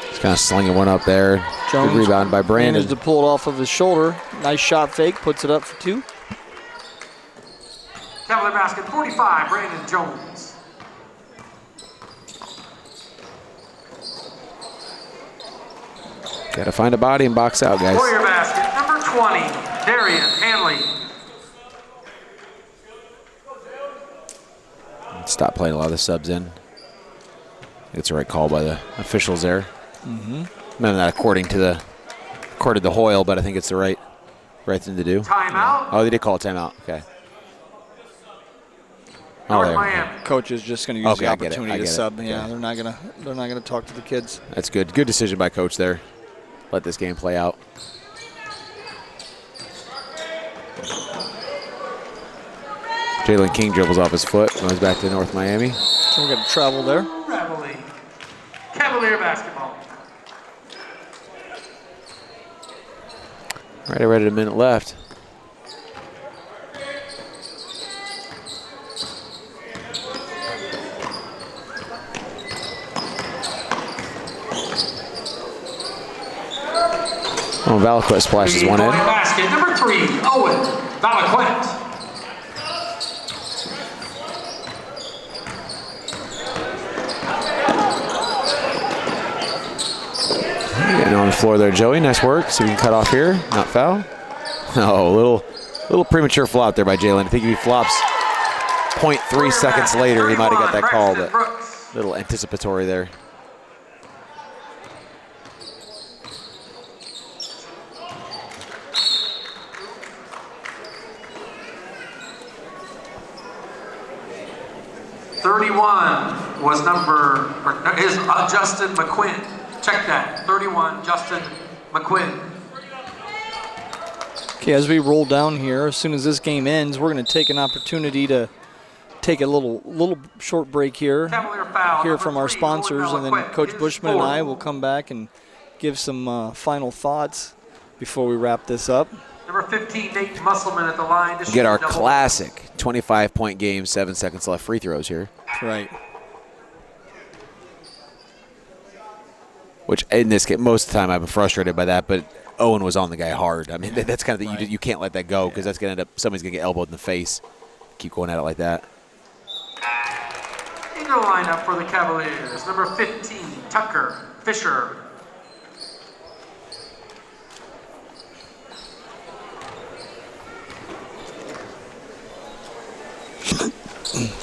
Speaker 2: He's kind of slinging one up there.
Speaker 1: Jones
Speaker 2: Good rebound by Brandon.
Speaker 1: managed to pull it off of his shoulder. Nice shot fake, puts it up for 2.
Speaker 3: Cavalier basket 45, Brandon Jones.
Speaker 2: Got to find a body and box out, guys.
Speaker 3: Warrior basket number 20, Darian Hanley.
Speaker 2: Stop playing a lot of the subs in. I think it's the right call by the officials there. Maybe not according to the Hoyle, but I think it's the right thing to do.
Speaker 3: Timeout.
Speaker 2: Oh, they did call a timeout. Okay. Oh,
Speaker 3: North
Speaker 2: there.
Speaker 3: Miami.
Speaker 1: Coach is just going to use
Speaker 2: Okay,
Speaker 1: the
Speaker 2: I get it,
Speaker 1: opportunity
Speaker 2: I
Speaker 1: to
Speaker 2: get it.
Speaker 1: sub. Yeah,
Speaker 2: Okay.
Speaker 1: they're not gonna talk to the kids.
Speaker 2: That's good. Good decision by Coach there. Let this game play out. Jalen King dribbles off his foot, goes back to North Miami.
Speaker 1: So we're going to travel there.
Speaker 3: Reveille. Cavalier basketball.
Speaker 2: Right at a minute left. Oh, Valaquette splashes one in.
Speaker 3: Basket number 3, Owen Valaquette.
Speaker 2: Getting on the floor there, Joey. Nice work. See if we can cut off here. Not foul. Oh, a little premature flop there by Jalen. I think if he flops 0.3 seconds later, he might have got that call, but a little anticipatory there.
Speaker 3: Was Justin McQuinn. Check that. 31, Justin McQuinn.
Speaker 1: Okay, as we roll down here, as soon as this game ends, we're going to take an opportunity to take a little short break here, hear from our sponsors, and then Coach Bushman and I will come back and give some final thoughts before we wrap this up.
Speaker 3: Number 15, Nate Musselman at the line. To
Speaker 2: Get our
Speaker 3: double.
Speaker 2: classic 25-point game, 7 seconds left free throws here.
Speaker 1: Right.
Speaker 2: Which in this game, most of the time I've been frustrated by that, but Owen was on the guy hard. I mean, that's kind of the, you can't let that go because that's going to end up, somebody's going to get elbowed in the face. Keep going at it like that.
Speaker 3: In the lineup for the Cavaliers, number 15, Tucker Fisher.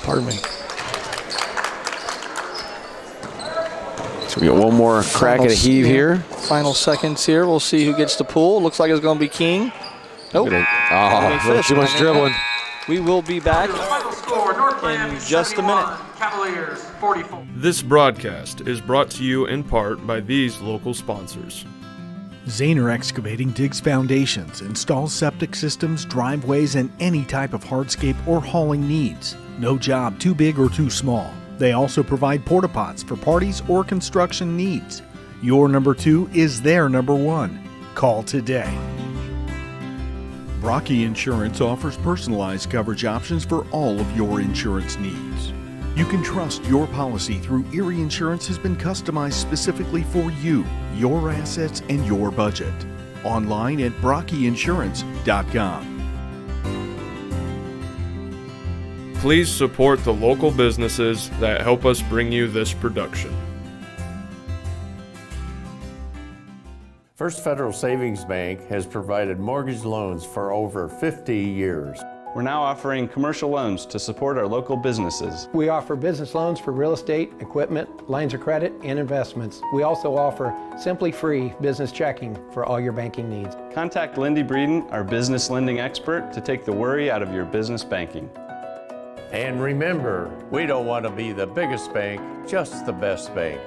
Speaker 1: Pardon me.
Speaker 2: So we got one more crack at a heave here.
Speaker 1: Final seconds here. We'll see who gets the pull. Looks like it's going to be King. Nope.
Speaker 2: Oh, too much dribbling.
Speaker 1: We will be back
Speaker 3: Final score, North Miami
Speaker 1: in just a minute.
Speaker 3: 71, Cavaliers 44.
Speaker 6: This broadcast is brought to you in part by these local sponsors.
Speaker 7: Zahner Excavating digs foundations, installs septic systems, driveways, and any type of hardscape or hauling needs. No job too big or too small. They also provide porta pots for parties or construction needs. Your number 2 is their number 1. Call today. Brocky Insurance offers personalized coverage options for all of your insurance needs. You can trust your policy through Erie Insurance has been customized specifically for you, your assets, and your budget. Online at brockyinsurance.com.
Speaker 6: Please support the local businesses that help us bring you this production.
Speaker 8: First Federal Savings Bank has provided mortgage loans for over 50 years.
Speaker 9: We're now offering commercial loans to support our local businesses.
Speaker 10: We offer business loans for real estate, equipment, lines of credit, and investments. We also offer simply free business checking for all your banking needs.
Speaker 9: Contact Lindy Breeden, our business lending expert, to take the worry out of your business banking.
Speaker 8: And remember, we don't want to be the biggest bank, just the best bank.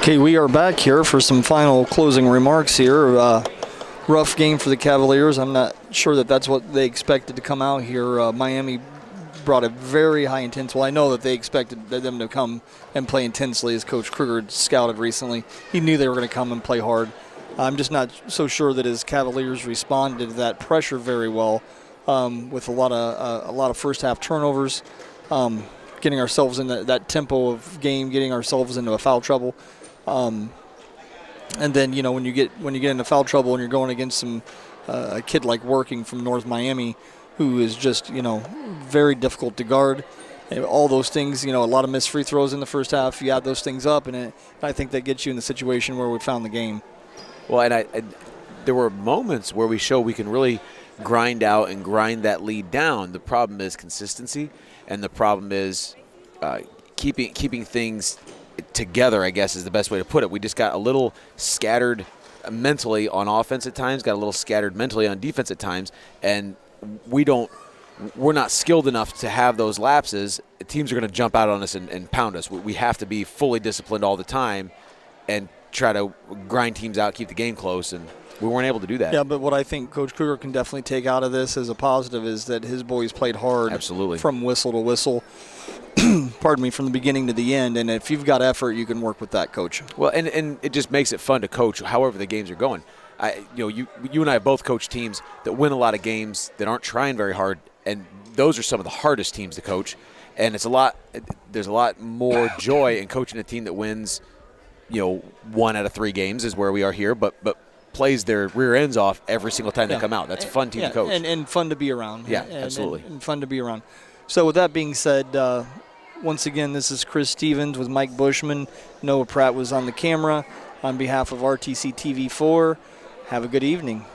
Speaker 1: Okay, we are back here for some final closing remarks here. Rough game for the Cavaliers. I'm not sure that that's what they expected to come out here. Miami brought a very high intense. Well, I know that they expected them to come and play intensely, as Coach Kruger had scouted recently. He knew they were going to come and play hard. I'm just not so sure that his Cavaliers responded to that pressure very well, with a lot of first half turnovers, getting ourselves in that tempo of game, getting ourselves into a foul trouble. And then, when you get into foul trouble and you're going against a kid like Working from North Miami, who is just, very difficult to guard. And all those things, a lot of missed free throws in the first half. You add those things up, and I think that gets you in the situation where we found the game.
Speaker 2: Well, and there were moments where we show we can really grind out and grind that lead down. The problem is consistency, and the problem is keeping things together, I guess, is the best way to put it. We just got a little scattered mentally on offense at times, got a little scattered mentally on defense at times, and we're not skilled enough to have those lapses. Teams are going to jump out on us and pound us. We have to be fully disciplined all the time and try to grind teams out, keep the game close, and we weren't able to do that.
Speaker 1: Yeah, but what I think Coach Kruger can definitely take out of this as a positive is that his boys played hard.
Speaker 2: Absolutely.
Speaker 1: From whistle to whistle. Pardon me, from the beginning to the end, and if you've got effort, you can work with that, Coach.
Speaker 2: Well, and it just makes it fun to coach however the games are going. You and I both coach teams that win a lot of games that aren't trying very hard, and those are some of the hardest teams to coach. And there's a lot more joy in coaching a team that wins, 1 out of 3 games is where we are here, but plays their rear ends off every single time they come out. That's a fun team to coach.
Speaker 1: And fun to be around.
Speaker 2: Yeah, absolutely.
Speaker 1: And fun to be around. So with that being said, once again, this is Chris Stevens with Mike Bushman. Noah Pratt was on the camera. On behalf of RTC TV4, have a good evening.